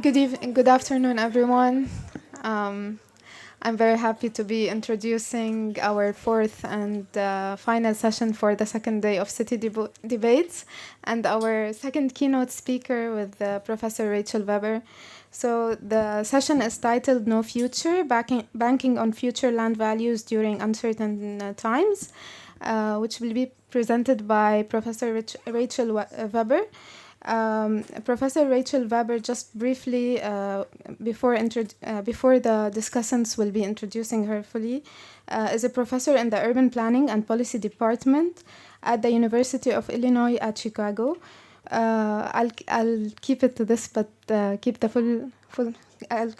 Good afternoon, everyone. Um, I'm very happy to be introducing our fourth and final session for the second day of city debates, and our second keynote speaker with Professor Rachel Weber. So the session is titled "No Future: Banking on Future Land Values During Uncertain Times," which will be presented by Professor Rachel Weber. Professor Rachel Weber, just briefly before the discussants will be introducing her fully, is a professor in the Urban Planning and Policy Department at the University of Illinois at Chicago. I'll keep it to this, but keep the full.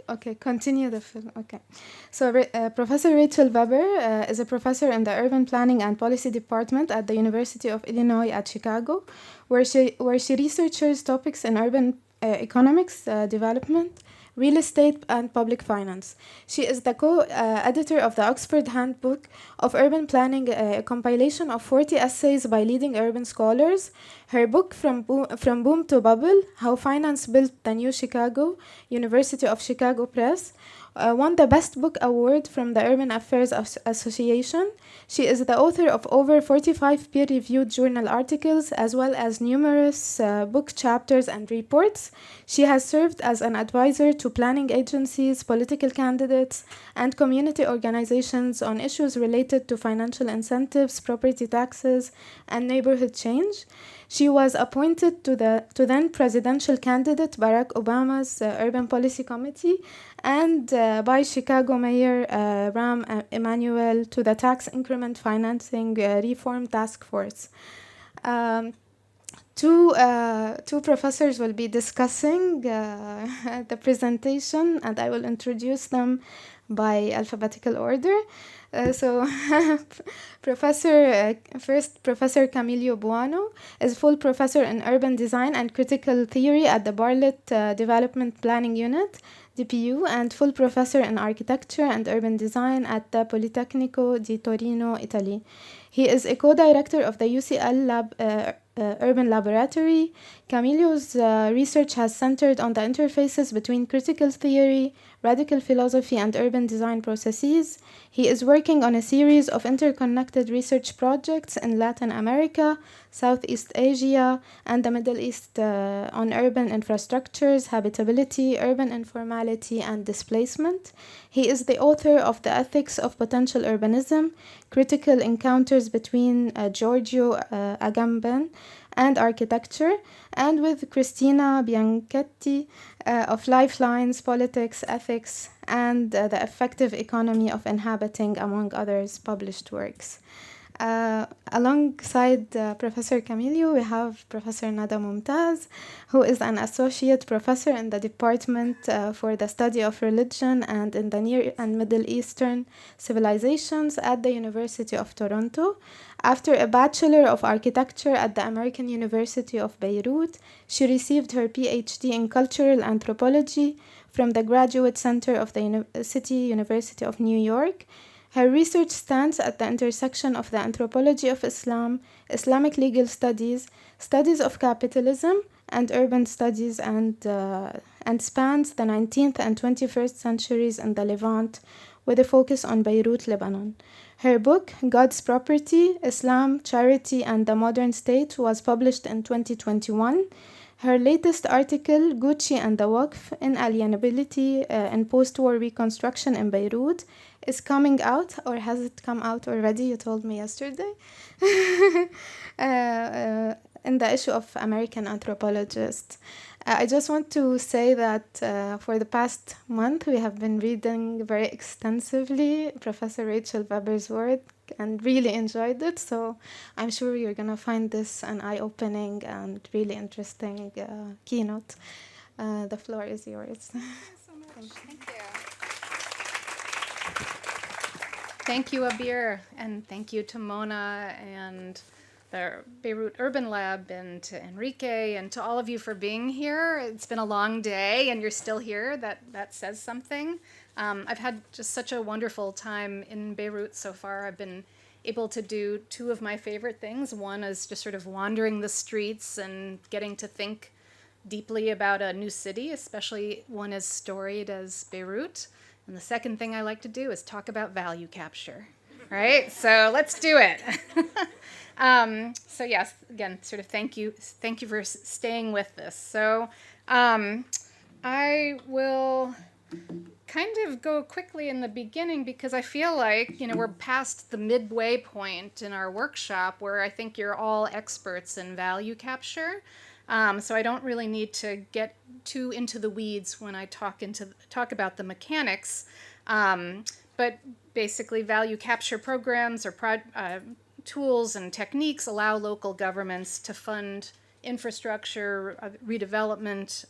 Okay, continue the full. Okay, so Professor Rachel Weber is a professor in the Urban Planning and Policy Department at the University of Illinois at Chicago, where she researches topics in urban economics, development, real estate, and public finance. She is the co-editor of the Oxford Handbook of Urban Planning, a compilation of 40 essays by leading urban scholars. Her book, From Boom to Bubble, How Finance Built the New Chicago, University of Chicago Press, won the Best Book Award from the Urban Affairs Association. She is the author of over 45 peer-reviewed journal articles, as well as numerous book chapters and reports. She has served as an advisor to planning agencies, political candidates, and community organizations on issues related to financial incentives, property taxes, and neighborhood change. She was appointed to then presidential candidate Barack Obama's Urban Policy Committee and by Chicago Mayor Rahm Emanuel to the Tax Increment Financing Reform Task Force. Two professors will be discussing the presentation, and I will introduce them by alphabetical order. Professor Camillo Buono is full professor in urban design and critical theory at the Bartlett Development Planning Unit, DPU, and full professor in architecture and urban design at the Politecnico di Torino, Italy. He is a co-director of the UCL Urban Laboratory. Camillo's research has centered on the interfaces between critical theory, radical philosophy, and urban design processes. He is working on a series of interconnected research projects in Latin America, Southeast Asia, and the Middle East on urban infrastructures, habitability, urban informality, and displacement. He is the author of The Ethics of Potential Urbanism, Critical Encounters Between Giorgio Agamben and Architecture, and with Cristina Bianchetti of Lifelines, Politics, Ethics, and the Effective Economy of Inhabiting, among others, published works. Alongside Professor Camillo, we have Professor Nada Mumtaz, who is an associate professor in the Department for the Study of Religion and in the Near and Middle Eastern Civilizations at the University of Toronto. After a Bachelor of Architecture at the American University of Beirut, she received her PhD in Cultural Anthropology from the Graduate Center of the City University of New York. Her research stands at the intersection of the anthropology of Islam, Islamic legal studies, studies of capitalism, and urban studies, and spans the 19th and 21st centuries in the Levant, with a focus on Beirut, Lebanon. Her book, God's Property, Islam, Charity, and the Modern State, was published in 2021. Her latest article, Gucci and the Waqf, Inalienability in Post-War Reconstruction in Beirut, is coming out, or has it come out already? You told me yesterday. In the issue of American Anthropologist. I just want to say that for the past month, we have been reading very extensively Professor Rachel Weber's work and really enjoyed it. So I'm sure you're going to find this an eye-opening and really interesting keynote. The floor is yours. Thank you. Thank you, Abir, and thank you to Mona and the Beirut Urban Lab and to Enrique and to all of you for being here. It's been a long day and you're still here. That says something. I've had just such a wonderful time in Beirut so far. I've been able to do two of my favorite things. One is just sort of wandering the streets and getting to think deeply about a new city, especially one as storied as Beirut. And the second thing I like to do is talk about value capture, right? So let's do it. So yes, again, sort of thank you for staying with this. So I will kind of go quickly in the beginning because I feel like, we're past the midway point in our workshop where I think you're all experts in value capture. So I don't really need to get too into the weeds when I talk about the mechanics. But basically, value capture programs or tools and techniques allow local governments to fund infrastructure, redevelopment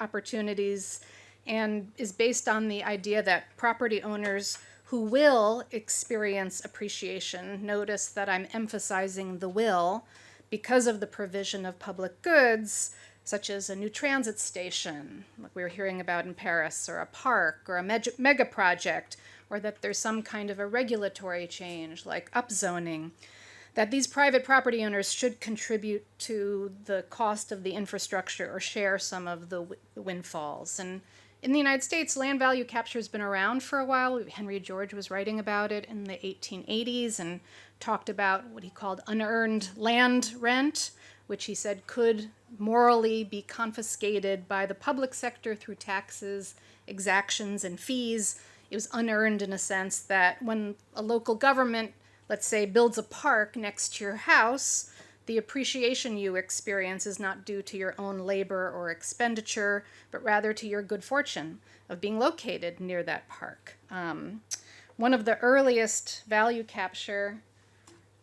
opportunities, and is based on the idea that property owners who will experience appreciation, notice that I'm emphasizing the will, because of the provision of public goods, such as a new transit station, like we were hearing about in Paris, or a park, or a mega project, or that there's some kind of a regulatory change, like upzoning, that these private property owners should contribute to the cost of the infrastructure or share some of the windfalls. And in the United States, land value capture has been around for a while. Henry George was writing about it in the 1880s and talked about what he called unearned land rent, which he said could morally be confiscated by the public sector through taxes, exactions, and fees. It was unearned in a sense that when a local government, let's say, builds a park next to your house, the appreciation you experience is not due to your own labor or expenditure, but rather to your good fortune of being located near that park. One of the earliest value capture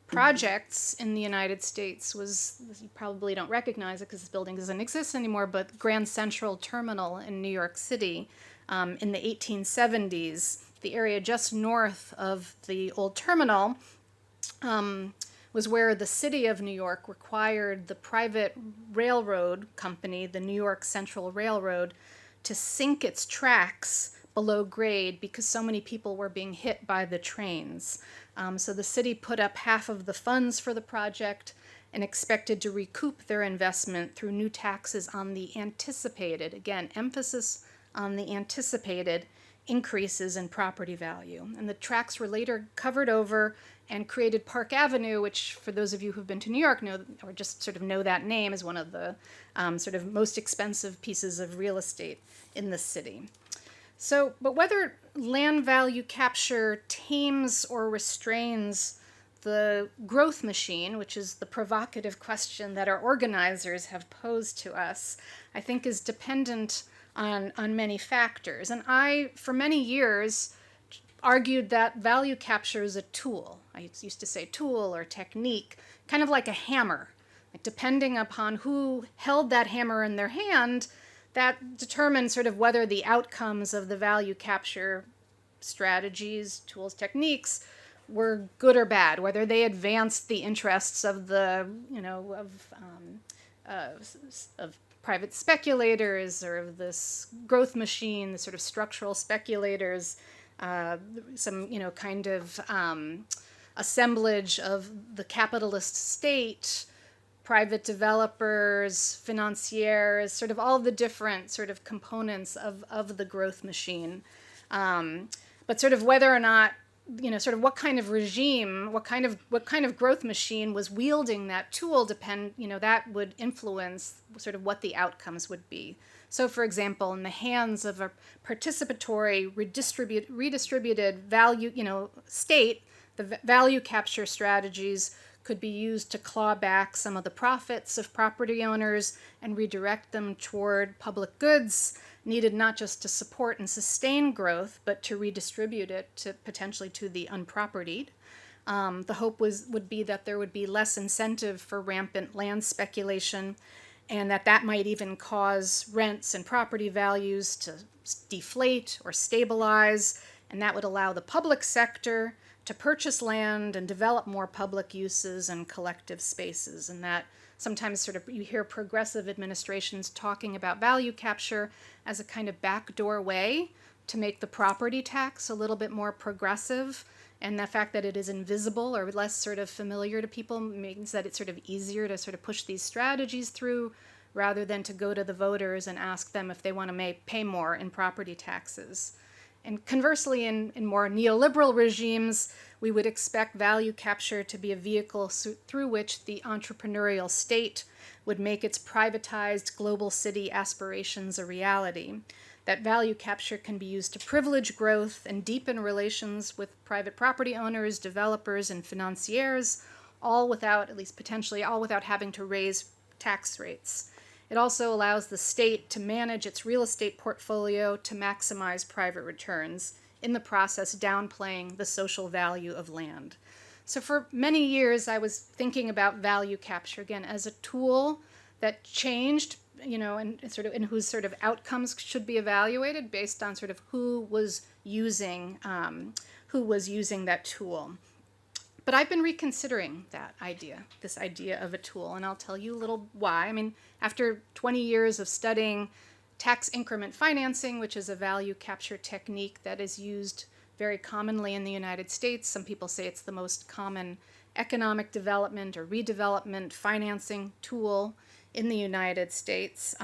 projects in the United States was, you probably don't recognize it because this building doesn't exist anymore, but Grand Central Terminal in New York City in the 1870s. The area just north of the old terminal was where the city of New York required the private railroad company, the New York Central Railroad, to sink its tracks below grade because so many people were being hit by the trains. So the city put up half of the funds for the project and expected to recoup their investment through new taxes on the anticipated, again, emphasis on the anticipated increases in property value. And the tracks were later covered over and created Park Avenue, which for those of you who've been to New York know, or just sort of know that name, is one of the sort of most expensive pieces of real estate in the city. So, but whether land value capture tames or restrains the growth machine, which is the provocative question that our organizers have posed to us, I think is dependent on many factors. And I, for many years, argued that value capture is a tool. I used to say tool or technique, kind of like a hammer. Like depending upon who held that hammer in their hand, that determined sort of whether the outcomes of the value capture strategies, tools, techniques were good or bad, whether they advanced the interests of the, of private speculators or of this growth machine, the sort of structural speculators, some, kind of assemblage of the capitalist state, private developers, financiers, sort of all the different sort of components of the growth machine. But sort of whether or not, sort of what kind of regime, what kind of growth machine was wielding that tool that would influence sort of what the outcomes would be. So, for example, in the hands of a participatory, redistributed value, state, the value capture strategies could be used to claw back some of the profits of property owners and redirect them toward public goods needed not just to support and sustain growth, but to redistribute it to potentially to the unpropertied. The hope would be that there would be less incentive for rampant land speculation, and that might even cause rents and property values to deflate or stabilize, and that would allow the public sector to purchase land and develop more public uses and collective spaces. And that sometimes sort of you hear progressive administrations talking about value capture as a kind of backdoor way to make the property tax a little bit more progressive. And the fact that it is invisible or less sort of familiar to people means that it's sort of easier to sort of push these strategies through. rather than to go to the voters and ask them if they want to pay more in property taxes. And conversely, in more neoliberal regimes, we would expect value capture to be a vehicle through which the entrepreneurial state would make its privatized global city aspirations a reality. That value capture can be used to privilege growth and deepen relations with private property owners, developers, and financiers, all without, at least potentially, all without having to raise tax rates. It also allows the state to manage its real estate portfolio to maximize private returns, in the process downplaying the social value of land. So for many years, I was thinking about value capture, again, as a tool that changed, and whose sort of outcomes should be evaluated based on sort of who was using that tool. But I've been reconsidering this idea of a tool, and I'll tell you a little why. I mean, after 20 years of studying tax increment financing, which is a value capture technique that is used very commonly in the United States, some people say it's the most common economic development or redevelopment financing tool in the United States.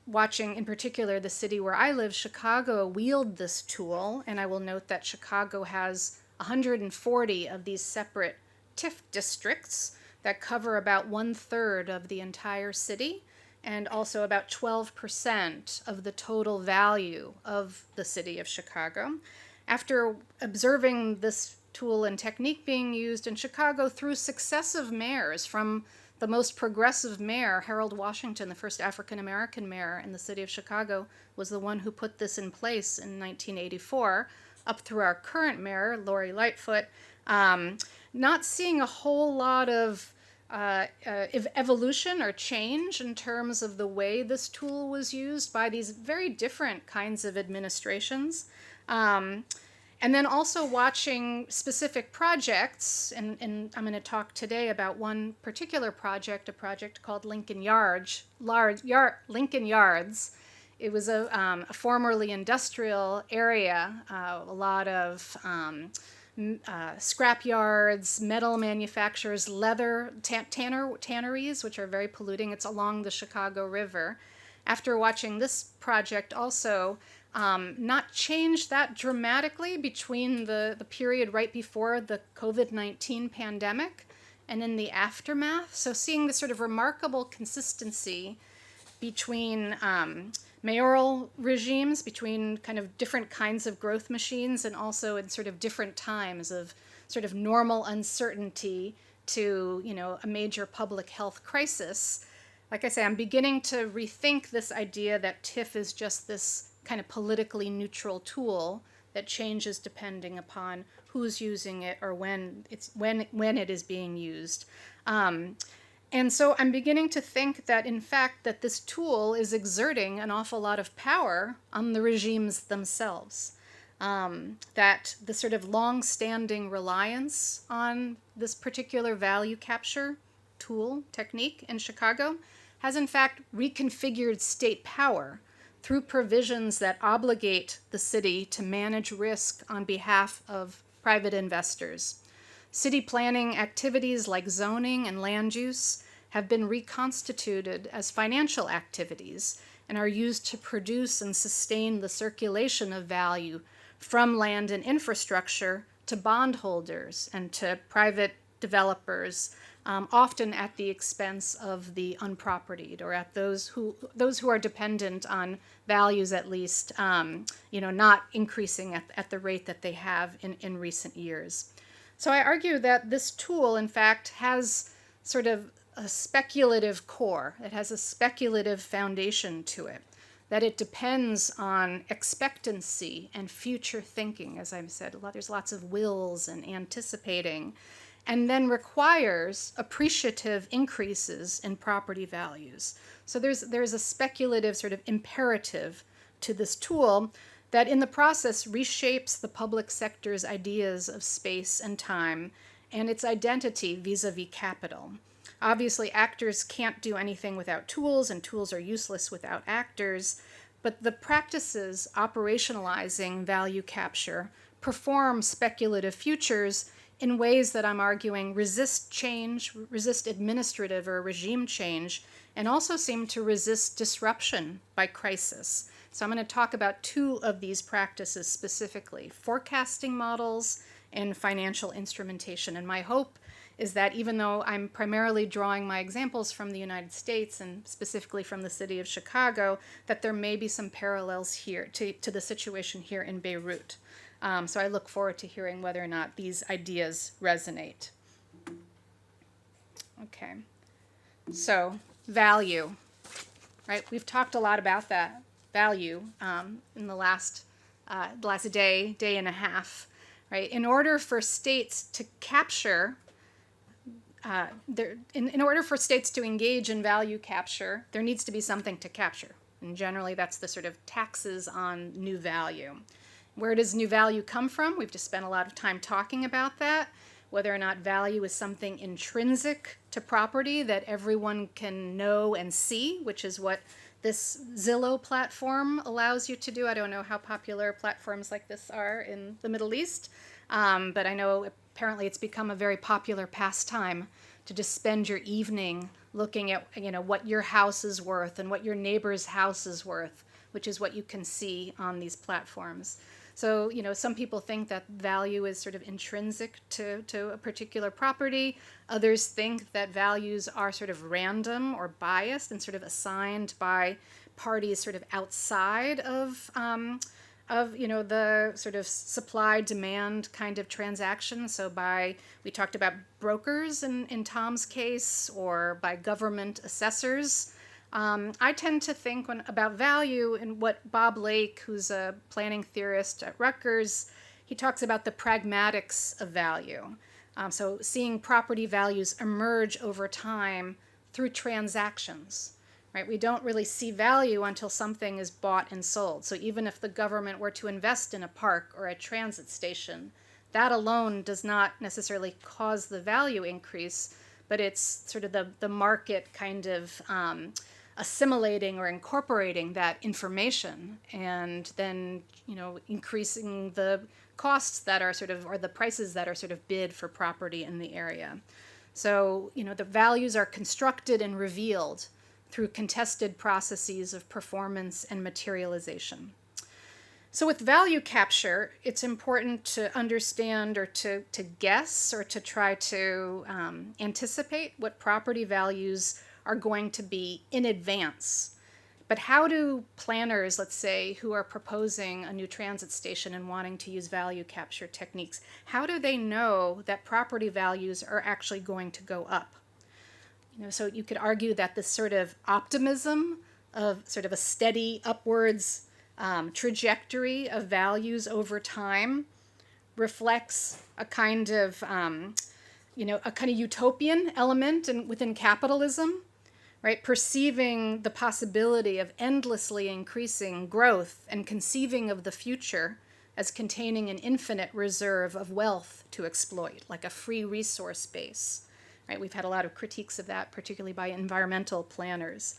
Watching, in particular, the city where I live, Chicago, wield this tool, and I will note that Chicago has 140 of these separate TIF districts that cover about 1/3 of the entire city, and also about 12% of the total value of the city of Chicago. After observing this tool and technique being used in Chicago through successive mayors, from the most progressive mayor, Harold Washington, the first African-American mayor in the city of Chicago, was the one who put this in place in 1984, up through our current mayor, Lori Lightfoot, not seeing a whole lot of evolution or change in terms of the way this tool was used by these very different kinds of administrations. And then also watching specific projects, and I'm going to talk today about one particular project, a project called Lincoln Yards. It was a formerly industrial area, a lot of scrap yards, metal manufacturers, leather tanneries, which are very polluting. It's along the Chicago River. After watching this project also, not changed that dramatically between the period right before the COVID-19 pandemic and in the aftermath. So seeing this sort of remarkable consistency between mayoral regimes, between kind of different kinds of growth machines, and also in sort of different times of sort of normal uncertainty to, a major public health crisis. Like I say, I'm beginning to rethink this idea that TIF is just this kind of politically neutral tool that changes depending upon who's using it or when it is being used. And so I'm beginning to think that, in fact, that this tool is exerting an awful lot of power on the regimes themselves. That the sort of long-standing reliance on this particular value capture tool technique in Chicago has, in fact, reconfigured state power through provisions that obligate the city to manage risk on behalf of private investors. City planning activities like zoning and land use have been reconstituted as financial activities and are used to produce and sustain the circulation of value from land and infrastructure to bondholders and to private developers, often at the expense of the unpropertied, or at those who are dependent on values, at least, not increasing at the rate that they have in recent years. So I argue that this tool, in fact, has sort of a speculative core. It has a speculative foundation to it, that it depends on expectancy and future thinking, as I've said. There's lots of wills and anticipating, and then requires appreciative increases in property values. So there's a speculative sort of imperative to this tool that in the process reshapes the public sector's ideas of space and time and its identity vis-a-vis capital. Obviously, actors can't do anything without tools, and tools are useless without actors, but the practices operationalizing value capture perform speculative futures in ways that I'm arguing resist change, resist administrative or regime change, and also seem to resist disruption by crisis. So I'm going to talk about two of these practices specifically, forecasting models and financial instrumentation. And my hope is that even though I'm primarily drawing my examples from the United States and specifically from the city of Chicago, that there may be some parallels here to the situation here in Beirut. So I look forward to hearing whether or not these ideas resonate. Okay, so value, right? We've talked a lot about that value in the last day and a half, right? In order for states to capture, in order for states to engage in value capture, there needs to be something to capture. And generally that's the sort of taxes on new value. Where does new value come from? We've just spent a lot of time talking about that. Whether or not value is something intrinsic to property that everyone can know and see, which is what this Zillow platform allows you to do. I don't know how popular platforms like this are in the Middle East, but I know apparently it's become a very popular pastime to just spend your evening looking at, what your house is worth and what your neighbor's house is worth, which is what you can see on these platforms. So, some people think that value is sort of intrinsic to a particular property. Others think that values are sort of random or biased and sort of assigned by parties sort of outside of the sort of supply-demand kind of transaction. So we talked about brokers in Tom's case, or by government assessors. I tend to think about value and what Bob Lake, who's a planning theorist at Rutgers, he talks about the pragmatics of value. So seeing property values emerge over time through transactions, right? We don't really see value until something is bought and sold. So even if the government were to invest in a park or a transit station, that alone does not necessarily cause the value increase, but it's sort of the market kind of assimilating or incorporating that information and then, increasing the costs that are or the prices that are sort of bid for property in the area. So, the values are constructed and revealed through contested processes of performance and materialization. So with value capture, it's important to understand or to guess or to try to anticipate what property values are going to be in advance. But how do planners, let's say, who are proposing a new transit station and wanting to use value capture techniques, how do they know that property values are actually going to go up? So you could argue that this sort of optimism of sort of a steady upwards trajectory of values over time reflects a kind of utopian element within capitalism, right? Perceiving the possibility of endlessly increasing growth and conceiving of the future as containing an infinite reserve of wealth to exploit, like a free resource base, right? We've had a lot of critiques of that, particularly by environmental planners.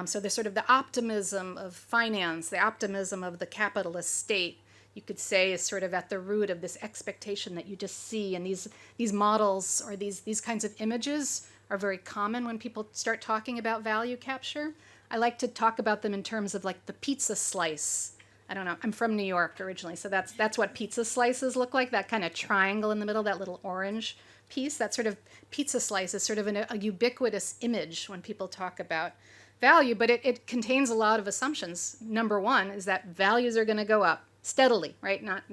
So there's sort of the optimism of finance, the optimism of the capitalist state, you could say, is sort of at the root of this expectation that you just see. And these models or these kinds of images are very common when people start talking about value capture. I like to talk about them in terms of like the pizza slice. I don't know, I'm from New York originally, so that's what pizza slices look like, that kind of triangle in the middle, that little orange piece. That sort of pizza slice is sort of a ubiquitous image when people talk about value, but it contains a lot of assumptions. Number one is that values are going to go up steadily, right? Not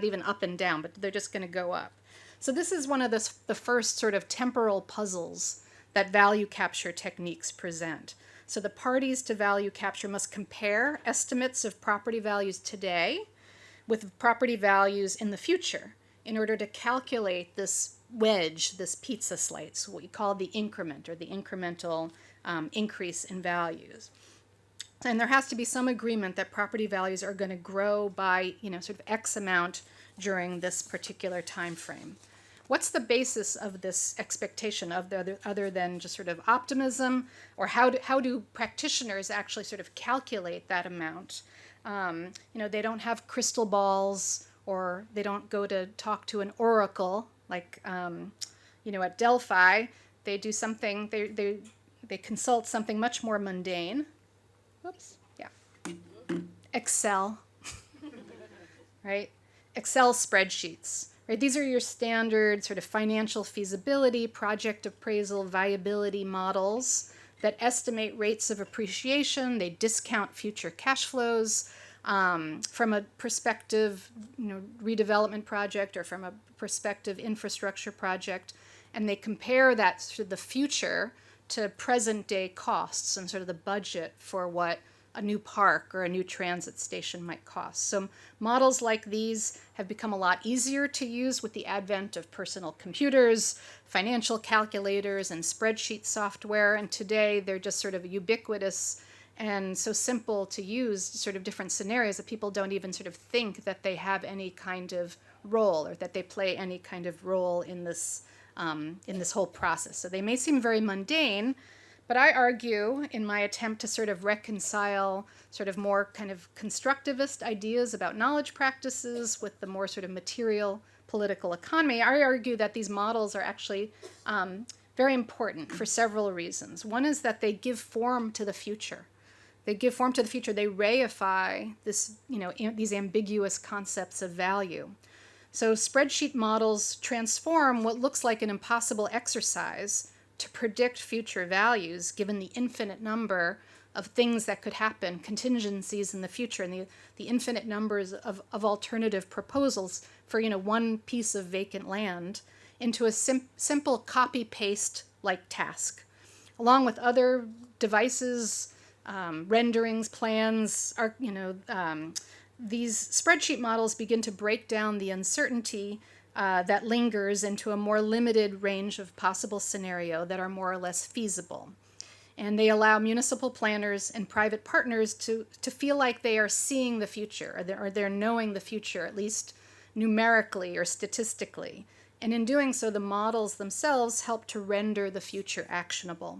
even up and down, but they're just going to go up. So this is one of the first sort of temporal puzzles that value capture techniques present. So the parties to value capture must compare estimates of property values today with property values in the future in order to calculate this wedge, this pizza slice, what we call the increment or the incremental increase in values. And there has to be some agreement that property values are going to grow by, sort of X amount during this particular time frame. What's the basis of this expectation of other than just sort of optimism, or how do practitioners actually sort of calculate that amount? They don't have crystal balls, or they don't go to talk to an oracle Like, at Delphi, they do something, they consult something much more mundane. Whoops, yeah. Excel, right? Excel spreadsheets, right? These are your standard sort of financial feasibility, project appraisal, viability models that estimate rates of appreciation. They discount future cash flows from a prospective, redevelopment project or from a prospective infrastructure project, and they compare that to the future to present day costs and sort of the budget for what a new park or a new transit station might cost. So models like these have become a lot easier to use with the advent of personal computers, financial calculators, and spreadsheet software. And today they're just sort of ubiquitous and so simple to use, sort of different scenarios that people don't even sort of think that they have any kind of role or that they play any kind of role in this whole process. So they may seem very mundane, but I argue in my attempt to sort of reconcile sort of more kind of constructivist ideas about knowledge practices with the more sort of material political economy, I argue that these models are actually very important for several reasons. One is that they give form to the future. They give form to the future. They reify this, these ambiguous concepts of value. So spreadsheet models transform what looks like an impossible exercise to predict future values, given the infinite number of things that could happen, contingencies in the future, and the infinite numbers of alternative proposals for one piece of vacant land, into a simple copy-paste like task. Along with other devices, renderings, plans, these spreadsheet models begin to break down the uncertainty that lingers into a more limited range of possible scenario that are more or less feasible. And they allow municipal planners and private partners to feel like they are seeing the future, or they're knowing the future, at least numerically or statistically. And in doing so, the models themselves help to render the future actionable.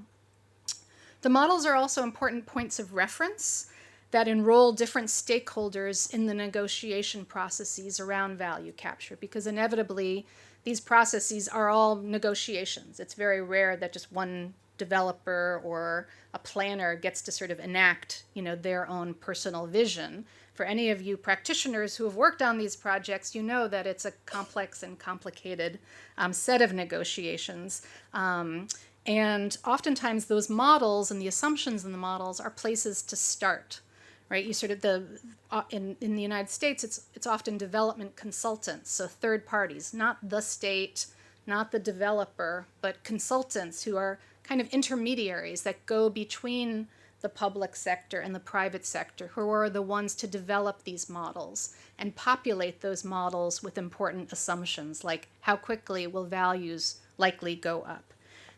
The models are also important points of reference that enroll different stakeholders in the negotiation processes around value capture, because inevitably these processes are all negotiations. It's very rare that just one developer or a planner gets to sort of enact, their own personal vision. For any of you practitioners who have worked on these projects, you know that it's a complex and complicated set of negotiations. And oftentimes those models and the assumptions in the models are places to start. Right, you sort of in the United States, it's often development consultants, so third parties, not the state, not the developer, but consultants who are kind of intermediaries that go between the public sector and the private sector, who are the ones to develop these models and populate those models with important assumptions, like how quickly will values likely go up.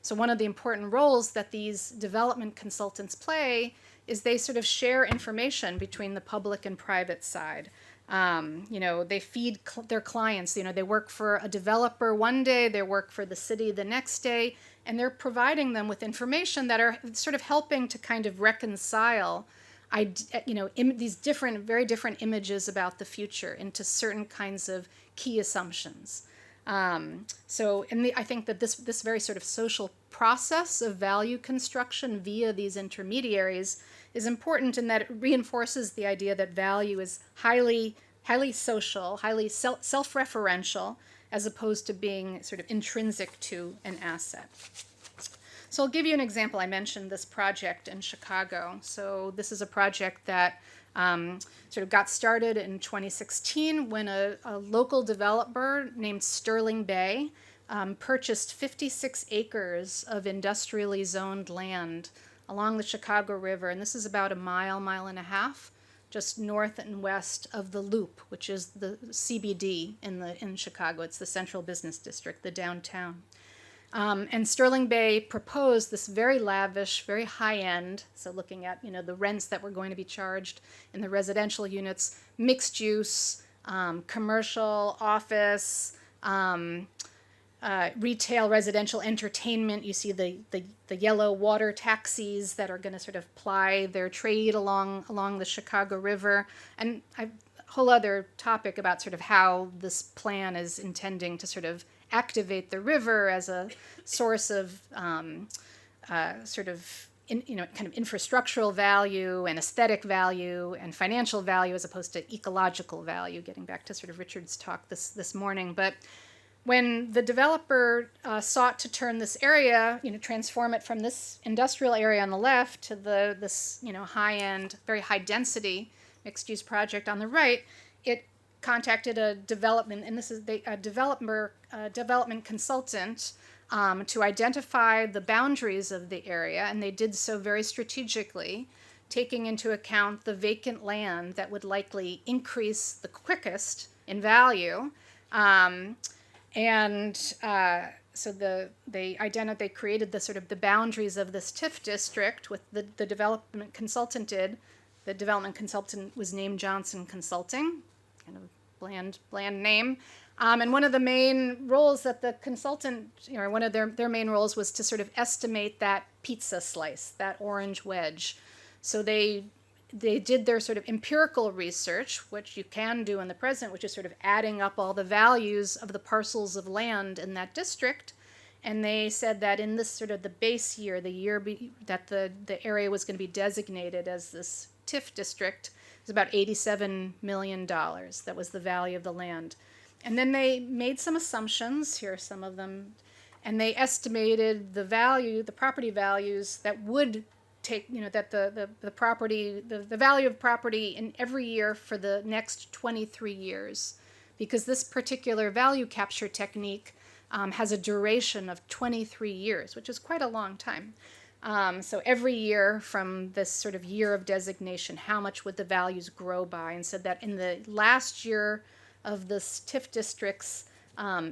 So one of the important roles that these development consultants play is they sort of share information between the public and private side. They feed their clients. They work for a developer one day, they work for the city the next day, and they're providing them with information that are sort of helping to kind of reconcile these very different images about the future into certain kinds of key assumptions. I think that this very sort of social process of value construction via these intermediaries is important in that it reinforces the idea that value is highly social, highly self-referential, as opposed to being sort of intrinsic to an asset. So I'll give you an example. I mentioned this project in Chicago. So this is a project that sort of got started in 2016 when a local developer named Sterling Bay purchased 56 acres of industrially zoned land along the Chicago River. And this is about a mile and a half, just north and west of the Loop, which is the CBD in Chicago. It's the Central Business District, the downtown. And Sterling Bay proposed this very lavish, very high-end, so looking at the rents that were going to be charged in the residential units, mixed use, commercial, office, retail, residential, entertainment. You see the yellow water taxis that are going to sort of ply their trade along the Chicago River, and a whole other topic about sort of how this plan is intending to sort of activate the river as a source of sort of kind of infrastructural value and aesthetic value and financial value as opposed to ecological value, getting back to sort of Richard's talk this morning. But when the developer sought to turn this area, transform it from this industrial area on the left to this high-end, very high-density mixed-use project on the right, it contacted a development, and this is a development consultant to identify the boundaries of the area, and they did so very strategically, taking into account the vacant land that would likely increase the quickest in value. So they created the sort of the boundaries of this TIF district with the development consultant did. The development consultant was named Johnson Consulting, kind of bland name. And one of the main roles that the consultant, one of their main roles was to sort of estimate that pizza slice, that orange wedge. So they did their sort of empirical research, which you can do in the present, which is sort of adding up all the values of the parcels of land in that district. And they said that in this sort of the base year, that the area was going to be designated as this TIF district, was about $87 million. That was the value of the land. And then they made some assumptions, here are some of them, and they estimated the property values that would take, that the property, the value of property in every year for the next 23 years, because this particular value capture technique has a duration of 23 years, which is quite a long time. So every year from this sort of year of designation, how much would the values grow by? And said that in the last year of this TIF district's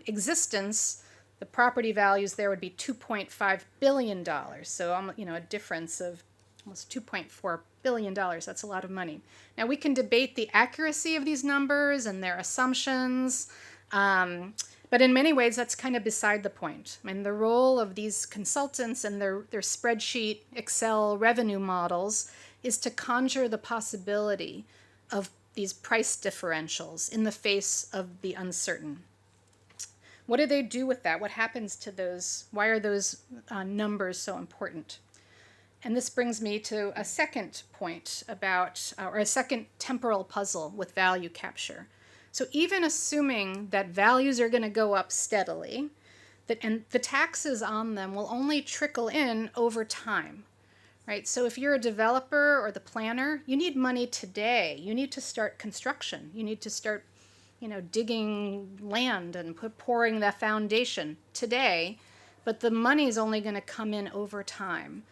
existence, the property values there would be $2.5 billion. So, a difference of almost $2.4 billion. That's a lot of money. Now, we can debate the accuracy of these numbers and their assumptions, but in many ways, that's kind of beside the point. I mean, the role of these consultants and their spreadsheet Excel revenue models is to conjure the possibility of these price differentials in the face of the uncertain. What do they do with that? What happens to those? Why are those numbers so important? And this brings me to a second point about, or a second temporal puzzle with value capture. So even assuming that values are going to go up steadily, and the taxes on them will only trickle in over time, right? So if you're a developer or the planner, you need money today. You need to start construction. You need to start, digging land and pouring that foundation today, but the money is only going to come in over time.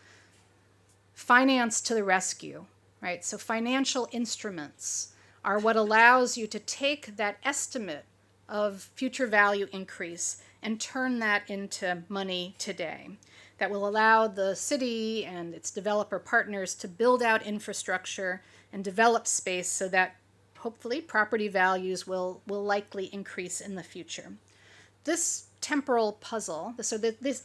Finance to the rescue, right? So financial instruments are what allows you to take that estimate of future value increase and turn that into money today. That will allow the city and its developer partners to build out infrastructure and develop space so that hopefully property values will likely increase in the future. This temporal puzzle, so this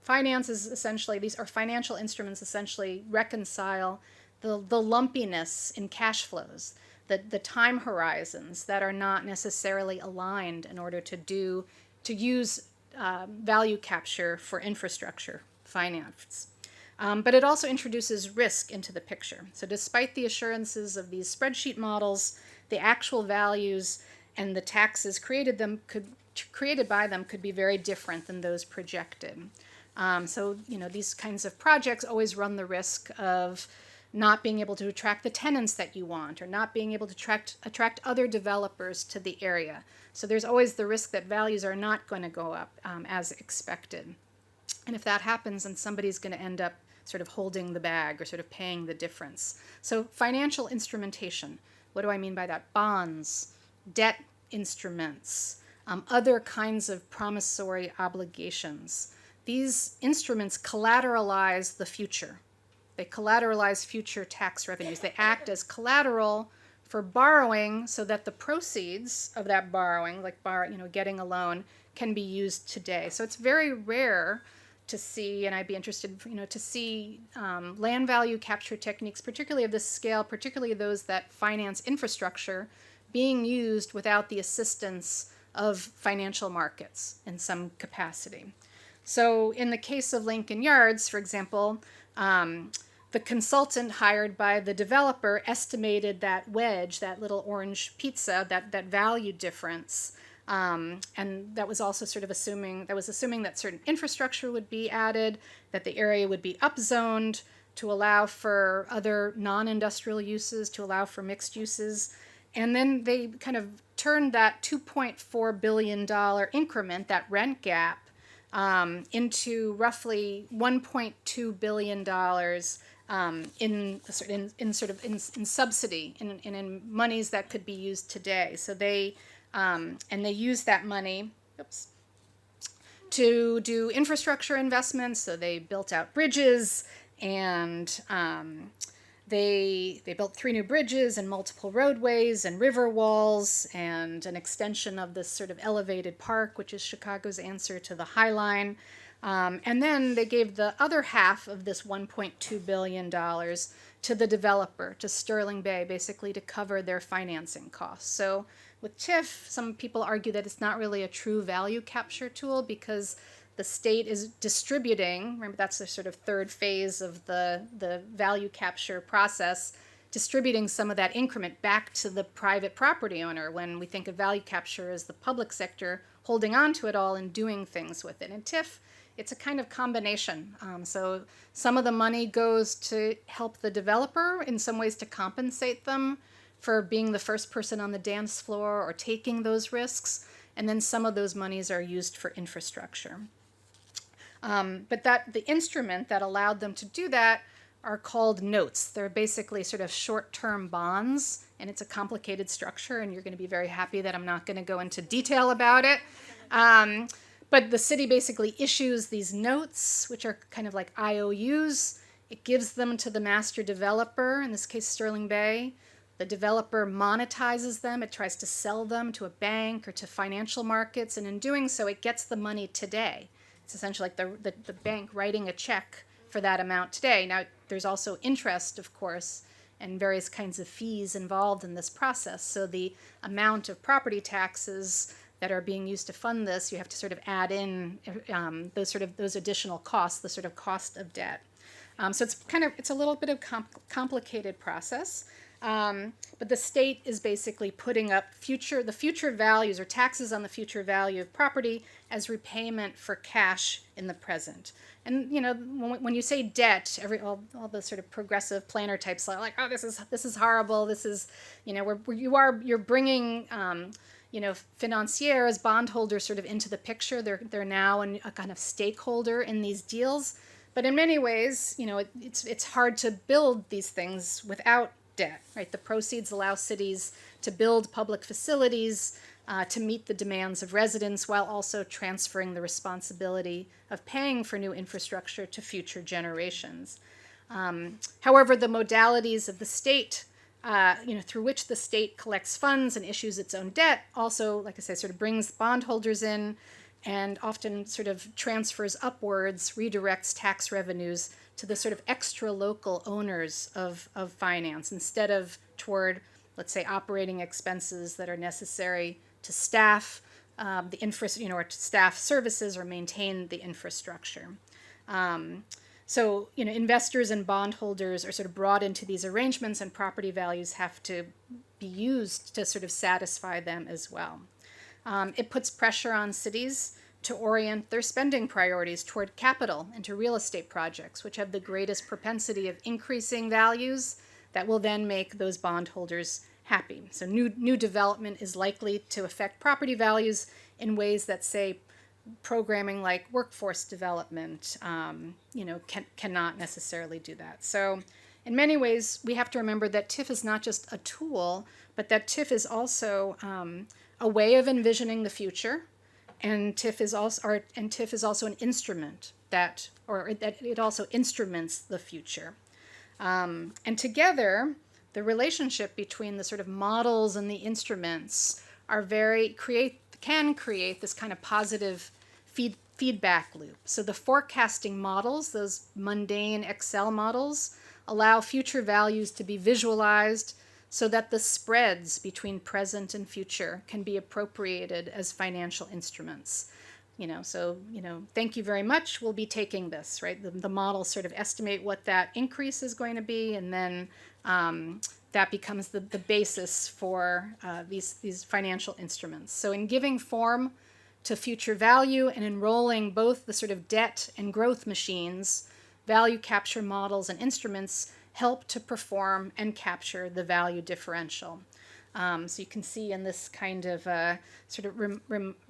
finance is essentially, these are financial instruments essentially reconcile the lumpiness in cash flows, the time horizons that are not necessarily aligned in order to use value capture for infrastructure finance. But it also introduces risk into the picture. So despite the assurances of these spreadsheet models, the actual values and the taxes created by them could be very different than those projected. So these kinds of projects always run the risk of not being able to attract the tenants that you want, or not being able to attract other developers to the area. So there's always the risk that values are not going to go up as expected. And if that happens, then somebody's going to end up sort of holding the bag or sort of paying the difference. So financial instrumentation, what do I mean by that? Bonds, debt instruments, other kinds of promissory obligations. These instruments collateralize the future. They collateralize future tax revenues. They act as collateral for borrowing so that the proceeds of that borrowing, like getting a loan, can be used today. So it's very rare to see, and I'd be interested, to see land value capture techniques, particularly of this scale, particularly those that finance infrastructure, being used without the assistance of financial markets in some capacity. So in the case of Lincoln Yards, for example, the consultant hired by the developer estimated that wedge, that little orange pizza, that value difference. And that was also sort of assuming that certain infrastructure would be added, that the area would be upzoned to allow for other non-industrial uses, to allow for mixed uses. And then they kind of turned that $2.4 billion increment, that rent gap, into roughly $1.2 billion in subsidy, in monies that could be used today. So they used that money, to do infrastructure investments. So they built out bridges, and they built 3 new bridges and multiple roadways and river walls and an extension of this sort of elevated park, which is Chicago's answer to the High Line. And then they gave the other half of this $1.2 billion to the developer, to Sterling Bay, basically to cover their financing costs. So with TIF, some people argue that it's not really a true value capture tool because the state is distributing, remember that's the sort of third phase of the value capture process, distributing some of that increment back to the private property owner, when we think of value capture as the public sector holding on to it all and doing things with it. And TIF, it's a kind of combination. So some of the money goes to help the developer, in some ways to compensate them for being the first person on the dance floor or taking those risks. And then some of those monies are used for infrastructure. But the instrument that allowed them to do that are called notes. They're basically sort of short-term bonds, and it's a complicated structure, and you're going to be very happy that I'm not going to go into detail about it. But the city basically issues these notes, which are kind of like IOUs. It gives them to the master developer, in this case Sterling Bay. The developer monetizes them. It tries to sell them to a bank or to financial markets, and in doing so, it gets the money today. It's essentially like the bank writing a check for that amount today. Now, there's also interest, of course, and various kinds of fees involved in this process. So the amount of property taxes that are being used to fund this, you have to sort of add in those additional costs, the sort of cost of debt. So it's a little bit of complicated process. But the state is basically putting up the future values or taxes on the future value of property as repayment for cash in the present. And when you say debt, all the sort of progressive planner types are like, oh, this is horrible. This is, you're bringing financiers, bondholders sort of into the picture. They're now a kind of stakeholder in these deals. But in many ways, it's hard to build these things without debt, right? The proceeds allow cities to build public facilities, to meet the demands of residents, while also transferring the responsibility of paying for new infrastructure to future generations. However, the modalities of the state, through which the state collects funds and issues its own debt, also, like I said, sort of brings bondholders in, and often sort of transfers upwards, redirects tax revenues to the sort of extra local owners of finance, instead of toward, let's say, operating expenses that are necessary to staff the infrastructure, or to staff services or maintain the infrastructure. So investors and bondholders are sort of brought into these arrangements, and property values have to be used to sort of satisfy them as well. It puts pressure on cities to orient their spending priorities toward capital and to real estate projects, which have the greatest propensity of increasing values that will then make those bondholders happy. So new development is likely to affect property values in ways that, say, programming like workforce development, cannot necessarily do that. So in many ways, we have to remember that TIF is not just a tool, but that TIF is also a way of envisioning the future. And TIF is also an instrument that it also instruments the future. And together, the relationship between the sort of models and the instruments can create this kind of positive feedback loop. So the forecasting models, those mundane Excel models, allow future values to be visualized so that the spreads between present and future can be appropriated as financial instruments. So, thank you very much. We'll be taking this, right? The models sort of estimate what that increase is going to be, and then that becomes the basis for these financial instruments. So in giving form to future value and enrolling both the sort of debt and growth machines, value capture models and instruments help to perform and capture the value differential. So you can see in this kind of sort of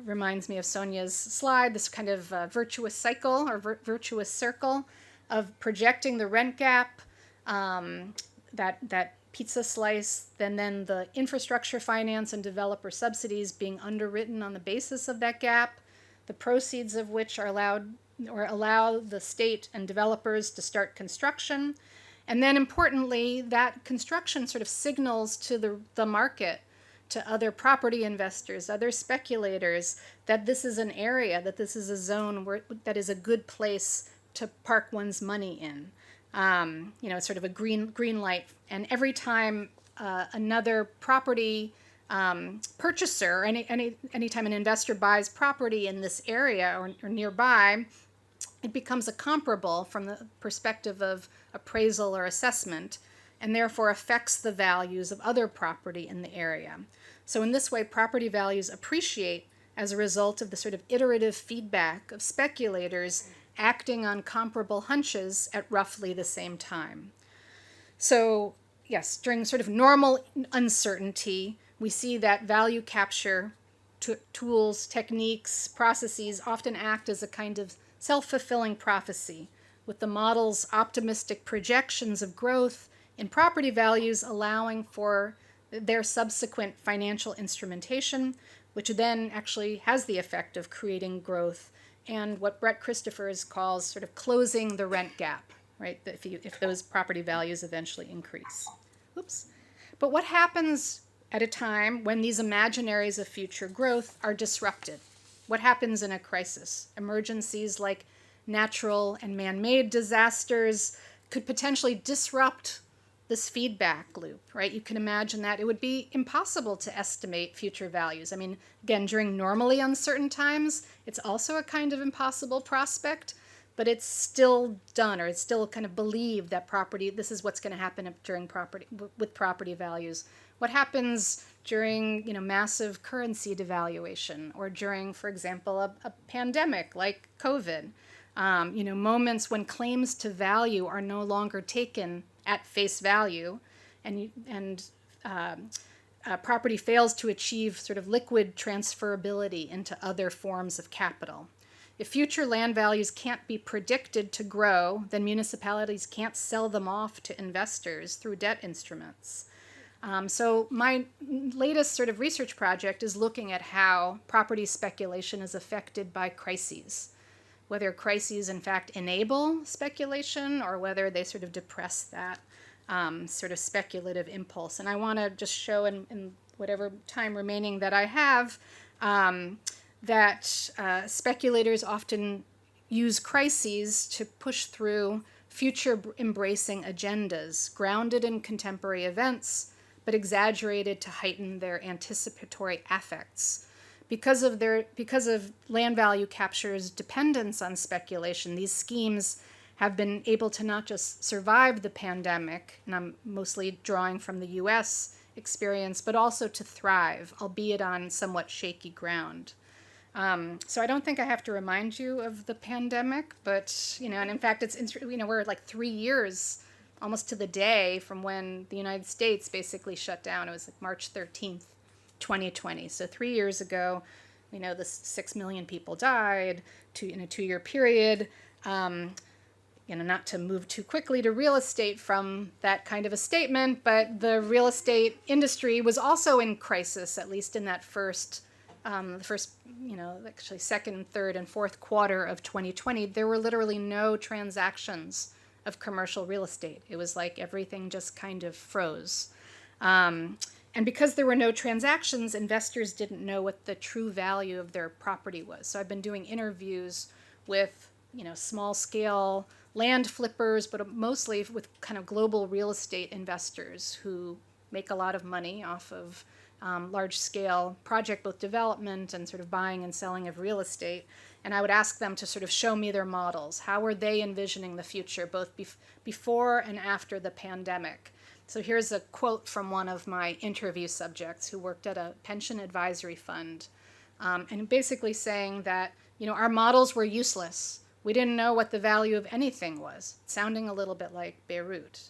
reminds me of Sonia's slide, this kind of virtuous cycle or virtuous circle of projecting the rent gap, that pizza slice, then the infrastructure finance and developer subsidies being underwritten on the basis of that gap, the proceeds of which are allowed or allow the state and developers to start construction. And then importantly, that construction sort of signals to the market, to other property investors, other speculators, that this is an area, that this is a zone that is a good place to park one's money in. It's sort of a green light. And every time another property purchaser, anytime an investor buys property in this area or nearby, it becomes a comparable from the perspective of appraisal or assessment, and therefore affects the values of other property in the area. So in this way, property values appreciate as a result of the sort of iterative feedback of speculators acting on comparable hunches at roughly the same time. So yes, during sort of normal uncertainty, we see that value capture tools, techniques, processes often act as a kind of self-fulfilling prophecy, with the model's optimistic projections of growth in property values allowing for their subsequent financial instrumentation, which then actually has the effect of creating growth and what Brett Christophers calls sort of closing the rent gap, right? If those property values eventually increase. Oops. But what happens at a time when these imaginaries of future growth are disrupted? What happens in a crisis? Emergencies like natural and man-made disasters could potentially disrupt this feedback loop, right? You can imagine that it would be impossible to estimate future values. I mean, again, during normally uncertain times, it's also a kind of impossible prospect, but it's still done, or it's still kind of believed that this is what's going to happen with property values. What happens during, massive currency devaluation, or during, for example, a pandemic like COVID? Moments when claims to value are no longer taken at face value, and property fails to achieve sort of liquid transferability into other forms of capital. If future land values can't be predicted to grow, then municipalities can't sell them off to investors through debt instruments. So my latest sort of research project is looking at how property speculation is affected by crises, whether crises in fact enable speculation or whether they sort of depress that sort of speculative impulse. And I want to just show in whatever time remaining that I have that speculators often use crises to push through future-embracing agendas grounded in contemporary events, but exaggerated to heighten their anticipatory affects. Because of land value capture's dependence on speculation, these schemes have been able to not just survive the pandemic, and I'm mostly drawing from the US experience, but also to thrive, albeit on somewhat shaky ground. So I don't think I have to remind you of the pandemic, but, and in fact, we're like 3 years, almost to the day, from when the United States basically shut down. It was like March 13th, 2020. So 3 years ago, the 6 million people died in a 2-year period. Not to move too quickly to real estate from that kind of a statement, but the real estate industry was also in crisis, at least in that actually second, third, and fourth quarter of 2020. There were literally no transactions of commercial real estate. It was like everything just kind of froze. And because there were no transactions, investors didn't know what the true value of their property was. So I've been doing interviews with, small scale land flippers, but mostly with kind of global real estate investors who make a lot of money off of large-scale project, both development and sort of buying and selling of real estate. And I would ask them to sort of show me their models. How were they envisioning the future, both before and after the pandemic? So here's a quote from one of my interview subjects who worked at a pension advisory fund, and basically saying that, our models were useless. We didn't know what the value of anything was. Sounding a little bit like Beirut,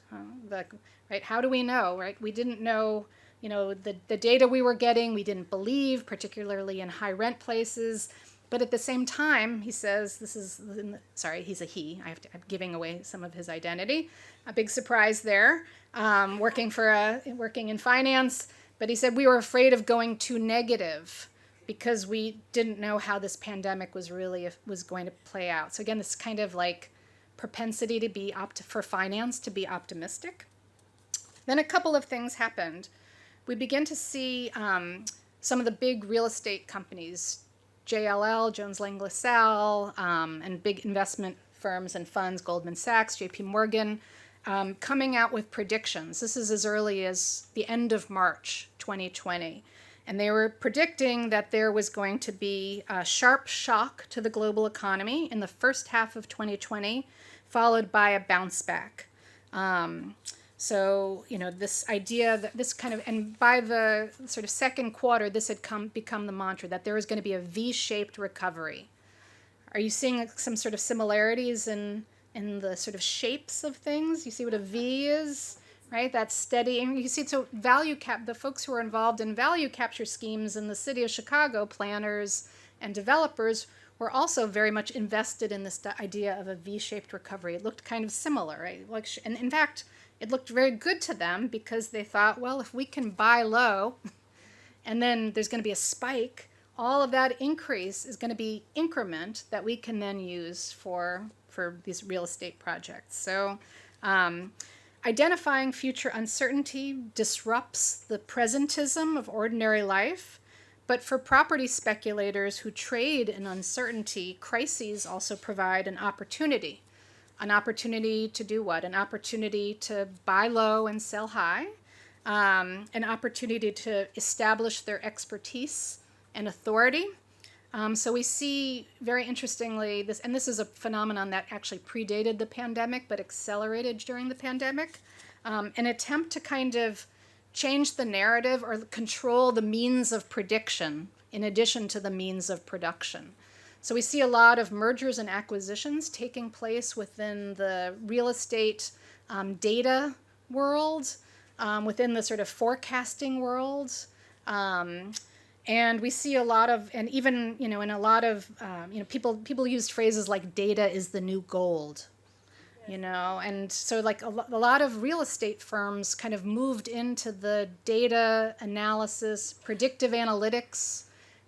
right? How do we know, right? We didn't know, the data we were getting, we didn't believe, particularly in high rent places. But at the same time, he says, he's a he. I'm giving away some of his identity. A big surprise there, working in finance. But he said we were afraid of going too negative because we didn't know how this pandemic was going to play out. So again, this kind of like propensity to be for finance to be optimistic. Then a couple of things happened. We begin to see some of the big real estate companies, JLL, Jones Lang LaSalle, and big investment firms and funds, Goldman Sachs, JP Morgan, coming out with predictions. This is as early as the end of March 2020. And they were predicting that there was going to be a sharp shock to the global economy in the first half of 2020, followed by a bounce back. So, this idea that this kind of, and by the sort of second quarter, this had become the mantra that there was going to be a V-shaped recovery. Are you seeing some sort of similarities in the sort of shapes of things? You see what a V is, right? That's steady. And you see, so the folks who are involved in value capture schemes in the city of Chicago, planners and developers, were also very much invested in this idea of a V-shaped recovery. It looked kind of similar, right? And in fact, it looked very good to them because they thought, well, if we can buy low and then there's going to be a spike, all of that increase is going to be increment that we can then use for these real estate projects. So identifying future uncertainty disrupts the presentism of ordinary life. But for property speculators who trade in uncertainty, crises also provide an opportunity. An opportunity to do what? An opportunity to buy low and sell high. An opportunity to establish their expertise and authority. So we see, very interestingly, this is a phenomenon that actually predated the pandemic but accelerated during the pandemic, an attempt to kind of change the narrative or control the means of prediction in addition to the means of production. So we see a lot of mergers and acquisitions taking place within the real estate data world, within the sort of forecasting world. And we see a lot of, and even, in a lot of, people used phrases like data is the new gold, and so like a lot of real estate firms kind of moved into the data analysis, predictive analytics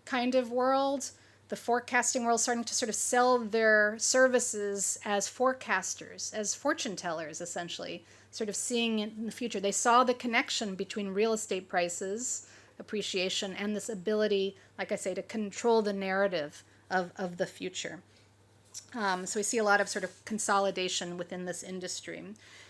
kind of world. The forecasting world starting to sort of sell their services as forecasters, as fortune tellers, essentially, sort of seeing in the future. They saw the connection between real estate prices, appreciation, and this ability, like I say, to control the narrative of the future. So we see a lot of sort of consolidation within this industry.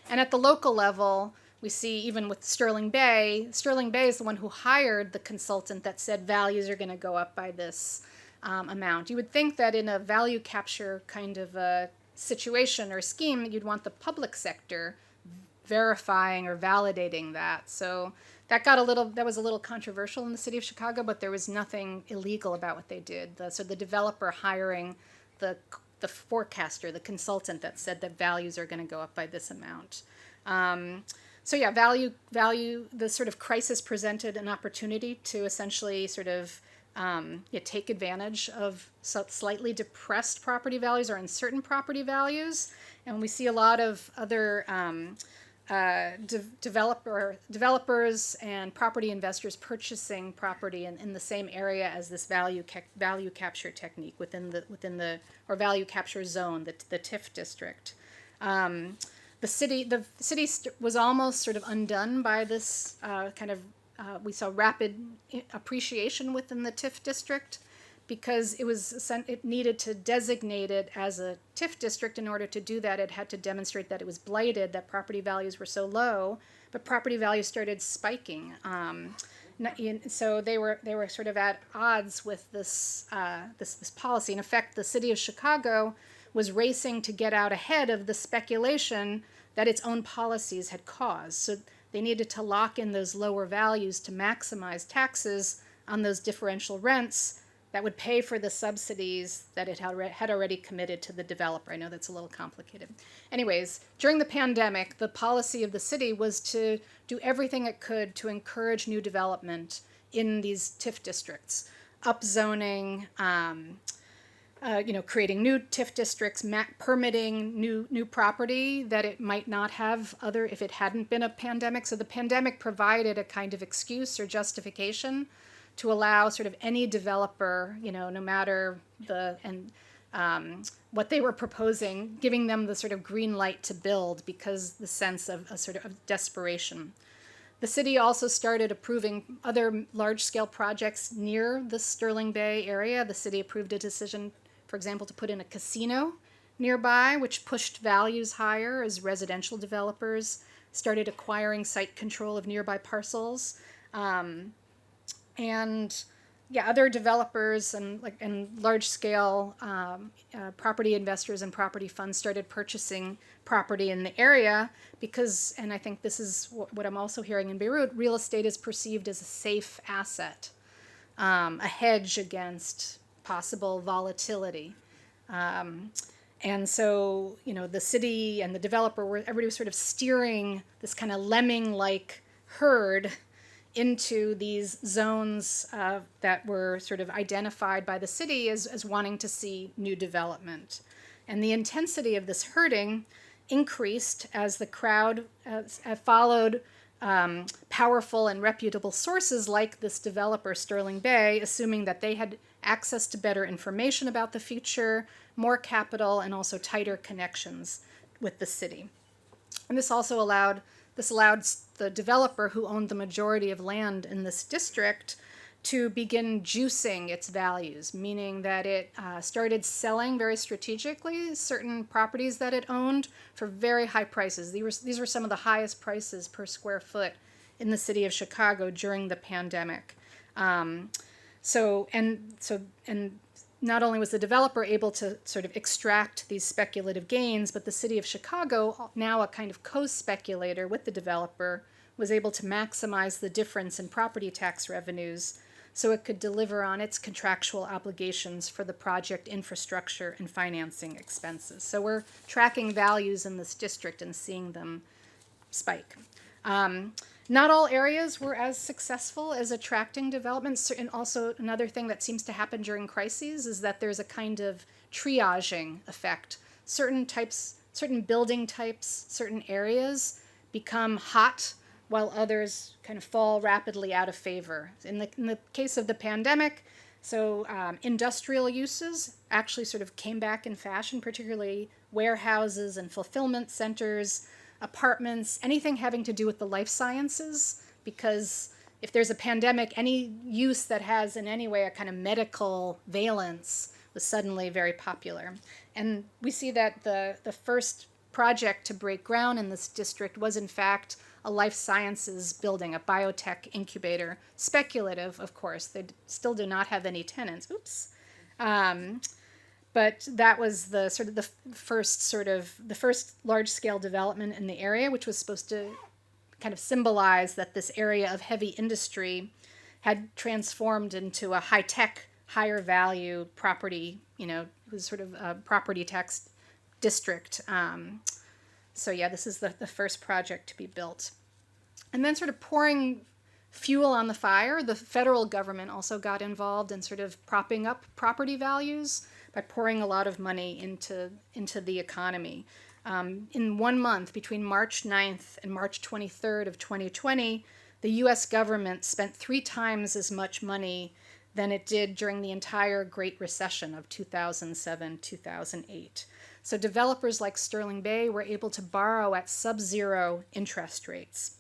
And at the local level, we see even with Sterling Bay is the one who hired the consultant that said values are going to go up by this amount. You would think that in a value capture kind of a situation or scheme, you'd want the public sector verifying or validating that. So that was a little controversial in the city of Chicago, but there was nothing illegal about what they did. So the developer hiring the forecaster, the consultant that said that values are going to go up by this amount. So yeah, value, the sort of crisis presented an opportunity to essentially sort of take advantage of slightly depressed property values or uncertain property values. And we see a lot of other developers and property investors purchasing property in the same area as this value capture technique within the value capture zone, the TIF district. The city was almost sort of undone by this we saw rapid appreciation within the TIF district, because it needed to designate it as a TIF district. In order to do that, it had to demonstrate that it was blighted, that property values were so low, but property values started spiking. So they were sort of at odds with this policy. In effect, the city of Chicago was racing to get out ahead of the speculation that its own policies had caused. So they needed to lock in those lower values to maximize taxes on those differential rents that would pay for the subsidies that it had already committed to the developer. I know that's a little complicated. Anyways, during the pandemic, the policy of the city was to do everything it could to encourage new development in these TIF districts, upzoning, creating new TIF districts, permitting new property that it might not have if it hadn't been a pandemic. So the pandemic provided a kind of excuse or justification to allow sort of any developer, no matter what they were proposing, giving them the sort of green light to build because the sense of a sort of desperation. The city also started approving other large-scale projects near the Sterling Bay area. The city approved a decision, for example, to put in a casino nearby, which pushed values higher as residential developers started acquiring site control of nearby parcels. Other developers and large-scale property investors and property funds started purchasing property in the area because, and I think this is what I'm also hearing in Beirut, real estate is perceived as a safe asset, a hedge against possible volatility. And so, the city and the developer, everybody was sort of steering this kind of lemming-like herd into these zones that were sort of identified by the city as wanting to see new development. And the intensity of this herding increased as the crowd followed powerful and reputable sources like this developer, Sterling Bay, assuming that they had access to better information about the future, more capital, and also tighter connections with the city. And this allowed the developer who owned the majority of land in this district to begin juicing its values, meaning that it started selling very strategically certain properties that it owned for very high prices. These were some of the highest prices per square foot in the city of Chicago during the pandemic. So not only was the developer able to sort of extract these speculative gains, but the city of Chicago, now a kind of co-speculator with the developer, was able to maximize the difference in property tax revenues so it could deliver on its contractual obligations for the project infrastructure and financing expenses. So we're tracking values in this district and seeing them spike. Not all areas were as successful as attracting developments. And also another thing that seems to happen during crises is that there's a kind of triaging effect. Certain building types, certain areas become hot while others kind of fall rapidly out of favor. In the case of the pandemic, industrial uses actually sort of came back in fashion, particularly warehouses and fulfillment centers, apartments, anything having to do with the life sciences, because if there's a pandemic, any use that has in any way a kind of medical valence was suddenly very popular. And we see that the first project to break ground in this district was in fact a life sciences building, a biotech incubator. Speculative, of course. They still do not have any tenants. Oops. But that was the first large-scale development in the area, which was supposed to kind of symbolize that this area of heavy industry had transformed into a high-tech, higher-value property. It was sort of a property tax district. This is the first project to be built. And then sort of pouring fuel on the fire, the federal government also got involved in sort of propping up property values by pouring a lot of money into the economy. In 1 month, between March 9th and March 23rd of 2020, the U.S. government spent 3 times as much money than it did during the entire Great Recession of 2007-2008. So developers like Sterling Bay were able to borrow at sub-zero interest rates.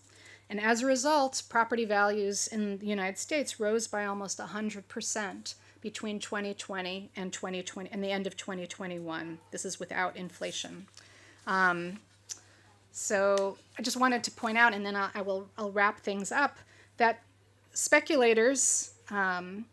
And as a result, property values in the United States rose by almost 100% between 2020 and 2020 and the end of 2021. This is without inflation. So I just wanted to point out, and then I'll wrap things up, that speculators and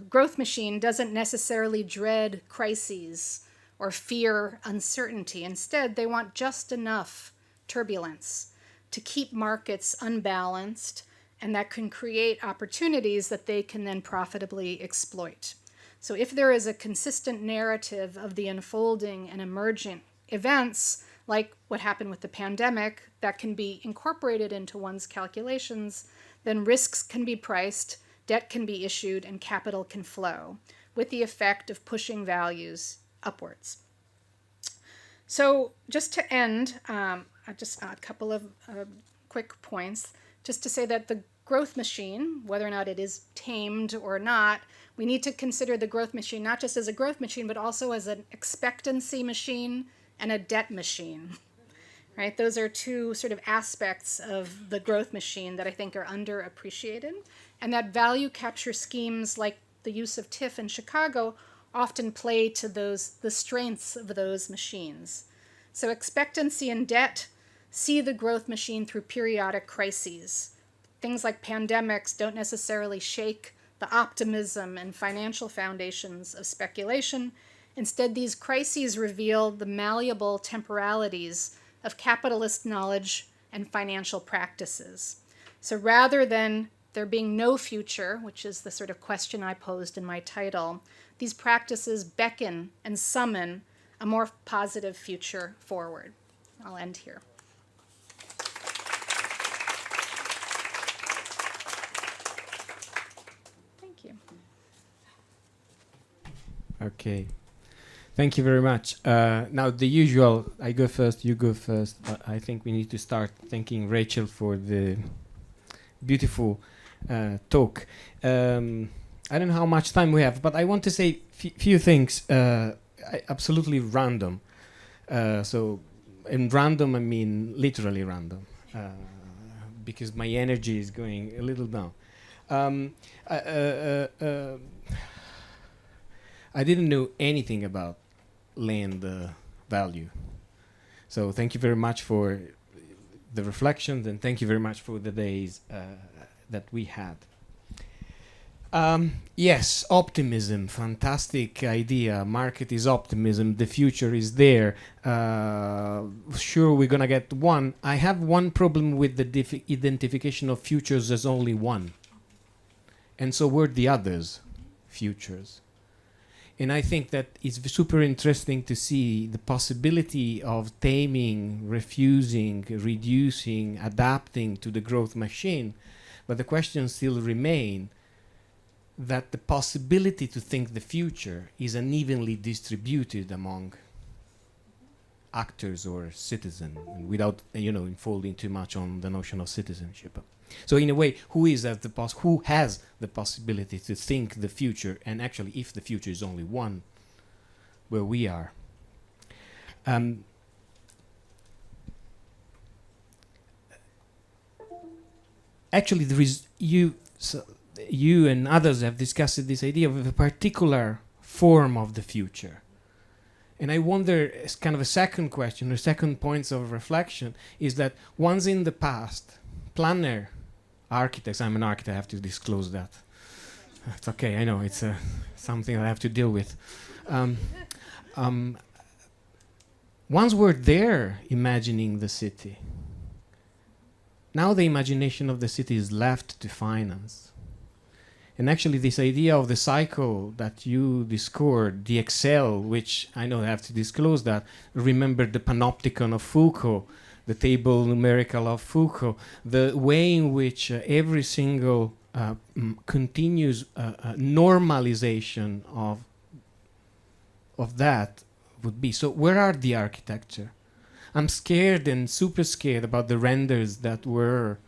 growth machine doesn't necessarily dread crises or fear uncertainty. Instead, they want just enough turbulence to keep markets unbalanced, and that can create opportunities that they can then profitably exploit. So if there is a consistent narrative of the unfolding and emergent events, like what happened with the pandemic, that can be incorporated into one's calculations, then risks can be priced, debt can be issued, and capital can flow, with the effect of pushing values upwards. So just to end, just a couple of quick points, just to say that the growth machine, whether or not it is tamed or not, we need to consider the growth machine not just as a growth machine, but also as an expectancy machine and a debt machine, right? Those are two sort of aspects of the growth machine that I think are underappreciated, and that value capture schemes like the use of TIF in Chicago often play to the strengths of those machines. So expectancy and debt see the growth machine through periodic crises. Things like pandemics don't necessarily shake the optimism and financial foundations of speculation. Instead, these crises reveal the malleable temporalities of capitalist knowledge and financial practices. So rather than there being no future, which is the sort of question I posed in my title, these practices beckon and summon a more positive future forward. I'll end here. Thank you. Okay. Thank you very much. Now, the usual, I go first, you go first. I think we need to start thanking Rachel for the beautiful talk. I don't know how much time we have, but I want to say few things, absolutely random. So, in random, I mean literally random, because my energy is going a little down. I didn't know anything about land value. So thank you very much for the reflections, and thank you very much for the days that we had. Yes, optimism, fantastic idea. Market is optimism, the future is there. Sure, we're gonna get one. I have one problem with the identification of futures as only one. And so were the others futures. And I think that it's super interesting to see the possibility of taming, refusing, reducing, adapting to the growth machine. But the questions still remain that the possibility to think the future is unevenly distributed among actors or citizens, without unfolding too much on the notion of citizenship. So in a way, who has the possibility to think the future, and actually if the future is only one, where we are. Actually, there is you and others have discussed this idea of a particular form of the future. And I wonder, as kind of a second question, or second points of reflection, is that once in the past, planner, architects, I'm an architect, I have to disclose that. It's okay, I know, it's something I have to deal with. Once we're there imagining the city, now the imagination of the city is left to finance. And actually this idea of the cycle that you discovered, the Excel, which I know I have to disclose that, remember the panopticon of Foucault, the table numerical of Foucault, the way in which every single continuous normalization of that would be. So where are the architecture? I'm scared and super scared about the renders that were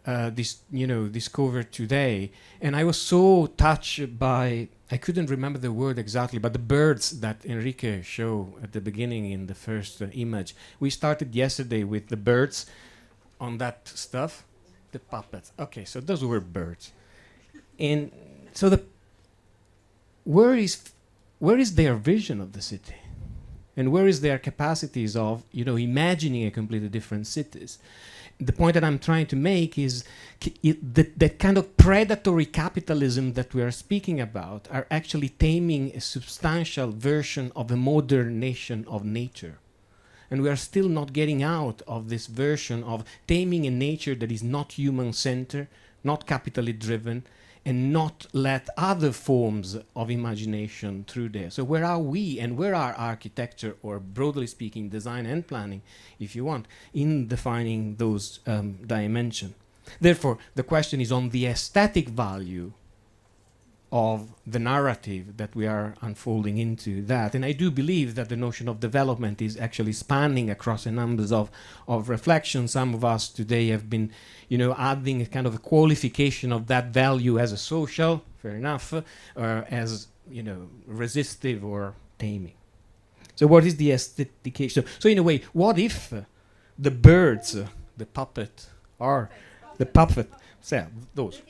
discovered today. And I was so touched by, I couldn't remember the word exactly, but the birds that Enrique showed at the beginning in the first image. We started yesterday with the birds on that stuff, the puppets. Okay, so those were birds. And so where is their vision of the city? And where is their capacities of, imagining a completely different cities? The point that I'm trying to make is that kind of predatory capitalism that we are speaking about are actually taming a substantial version of a modern nation of nature. And we are still not getting out of this version of taming a nature that is not human-centered, not capitally driven, and not let other forms of imagination through there. So where are we, and where are architecture, or broadly speaking, design and planning, if you want, in defining those dimensions? Therefore, the question is on the aesthetic value of the narrative that we are unfolding into that. And I do believe that the notion of development is actually spanning across a number of reflections. Some of us today have been, adding a kind of a qualification of that value as a social, fair enough, or as, resistive or taming. So what is the aesthetication? So in a way, what if the birds, the puppet, or the puppet, those,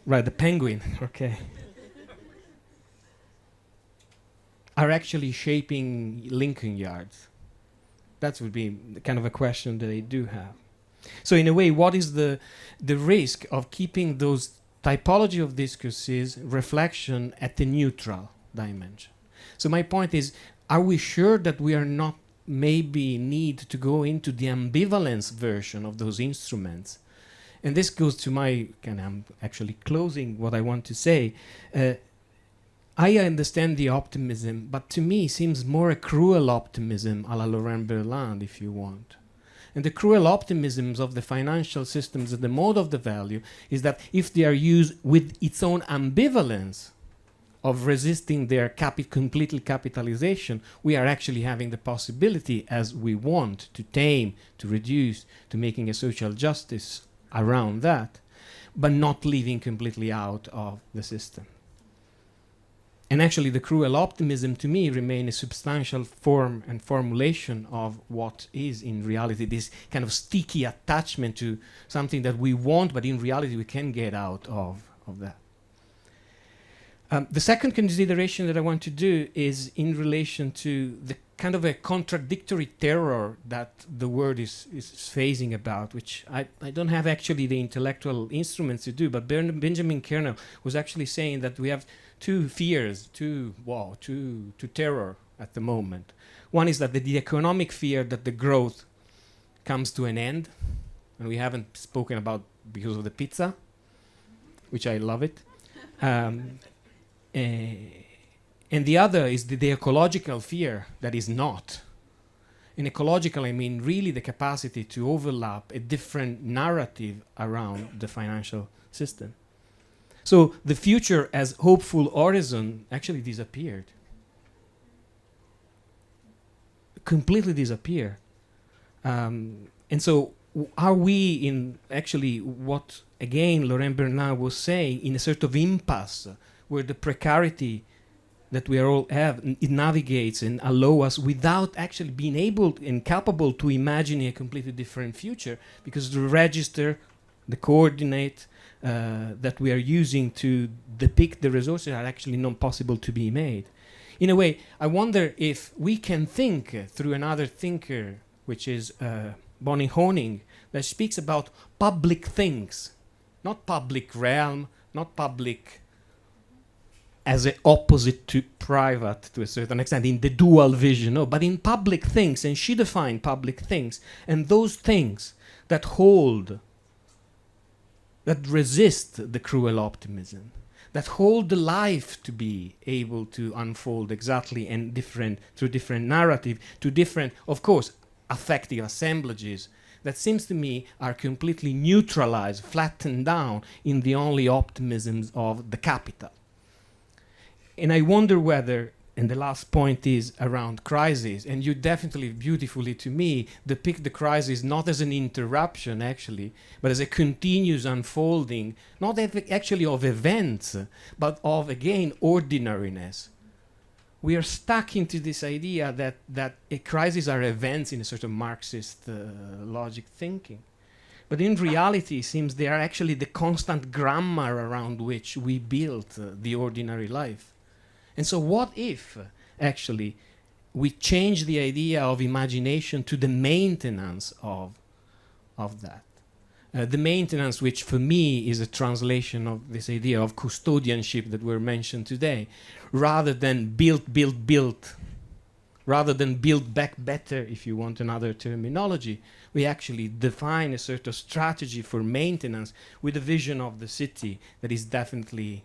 right, the penguin, okay, are actually shaping Lincoln Yards? That would be kind of a question that I do have. So in a way, what is the risk of keeping those typology of discourses reflection at the neutral dimension? So my point is, are we sure that we are not maybe need to go into the ambivalence version of those instruments? And this goes to my, and I'm actually closing what I want to say. I understand the optimism, but to me it seems more a cruel optimism a la Laurent Berland, if you want. And the cruel optimisms of the financial systems and the mode of the value is that if they are used with its own ambivalence of resisting their completely capitalization, we are actually having the possibility, as we want, to tame, to reduce, to making a social justice around that, but not leaving completely out of the system. And actually the cruel optimism to me remain a substantial form and formulation of what is in reality this kind of sticky attachment to something that we want, but in reality we can get out of that. The second consideration that I want to do is in relation to the kind of a contradictory terror that the world is phasing about, which I don't have actually the intellectual instruments to do, but Benjamin Kernel was actually saying that we have two fears, two terror at the moment. One is that the economic fear that the growth comes to an end, and we haven't spoken about because of the pizza, which I love it. And the other is the ecological fear that is not. In ecological, I mean really the capacity to overlap a different narrative around the financial system. So the future as hopeful horizon actually disappeared. Completely disappeared. And so are we in actually what, again, Laurent Bernard was saying, in a sort of impasse where the precarity that we all have, it navigates and allows us without actually being able and capable to imagine a completely different future, because the register, the coordinate that we are using to depict the resources are actually not possible to be made. In a way, I wonder if we can think through another thinker, which is Bonnie Honing, that speaks about public things, not public realm, not public as an opposite to private to a certain extent, in the dual vision, no, but in public things. And she defined public things, and those things that hold, that resist the cruel optimism, that hold the life to be able to unfold exactly and different through different narrative, to different, of course, affective assemblages that seems to me are completely neutralized, flattened down in the only optimisms of the capital. And I wonder whether, and the last point is around crisis, and you definitely beautifully to me depict the crisis not as an interruption actually, but as a continuous unfolding, not actually of events, but of, again, ordinariness. We are stuck into this idea that a crisis are events in a sort of Marxist logic thinking. But in reality, it seems they are actually the constant grammar around which we build the ordinary life. And so what if actually we change the idea of imagination to the maintenance of that? The maintenance, which for me is a translation of this idea of custodianship that were mentioned today, rather than build, rather than build back better, if you want another terminology, we actually define a sort of strategy for maintenance with a vision of the city that is definitely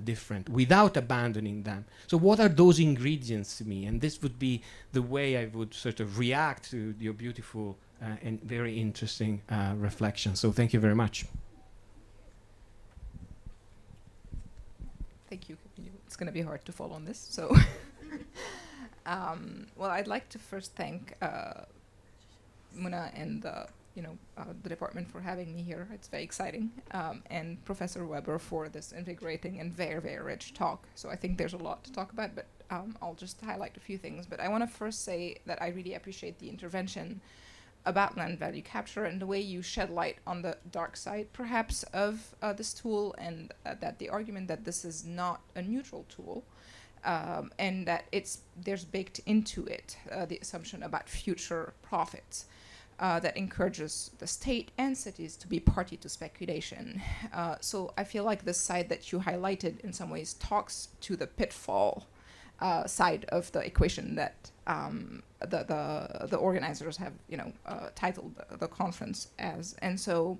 different, without abandoning them. So what are those ingredients to me? And this would be the way I would sort of react to your beautiful and very interesting reflection. So thank you very much. Thank you. It's going to be hard to follow on this. So, well, I'd like to first thank Muna and the department for having me here. It's very exciting, and Professor Weber for this invigorating and very, very rich talk. So I think there's a lot to talk about, but I'll just highlight a few things. But I want to first say that I really appreciate the intervention about land value capture and the way you shed light on the dark side, perhaps, of this tool, and that the argument that this is not a neutral tool, and that there's baked into it the assumption about future profits that encourages the state and cities to be party to speculation. So I feel like this side that you highlighted in some ways talks to the pitfall side of the equation that the organizers have titled the conference as. And so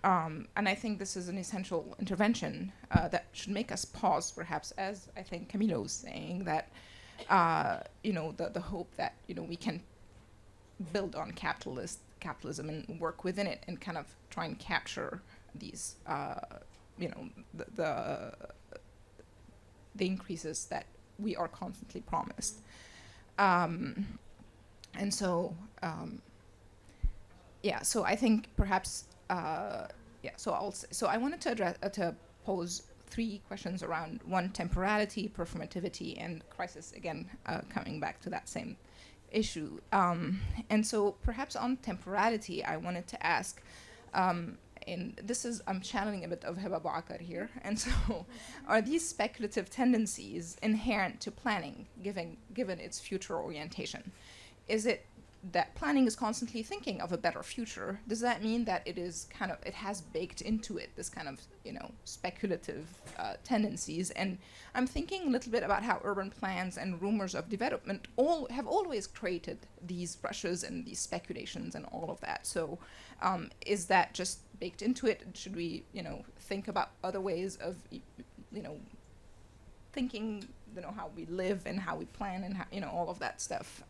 and I think this is an essential intervention that should make us pause, perhaps, as I think Camilo was saying, that the hope that we can build on capitalism and work within it and kind of try and capture these the increases that we are constantly promised. And so so I think perhaps so I wanted to address to pose three questions around: one, temporality, performativity, and crisis, again coming back to that same issue. And so perhaps on temporality, I wanted to ask, and this is, I'm channeling a bit of Heba Bouakar here, and so are these speculative tendencies inherent to planning, given its future orientation? Is it that planning is constantly thinking of a better future? Does that mean that it has baked into it this kind of speculative tendencies? And I'm thinking a little bit about how urban plans and rumors of development have always created these rushes and these speculations and all of that. So is that just baked into it? Should we think about other ways of thinking how we live and how we plan and how, all of that stuff?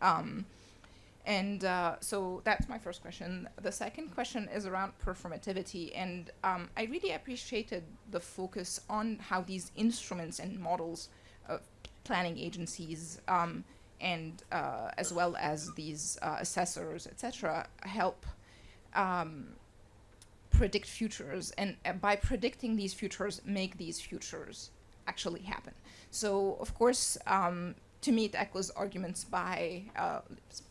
And so that's my first question. The second question is around performativity, and I really appreciated the focus on how these instruments and models of planning agencies and as well as these assessors, etc., help predict futures, and by predicting these futures, make these futures actually happen. So, of course, to me, it echoes arguments by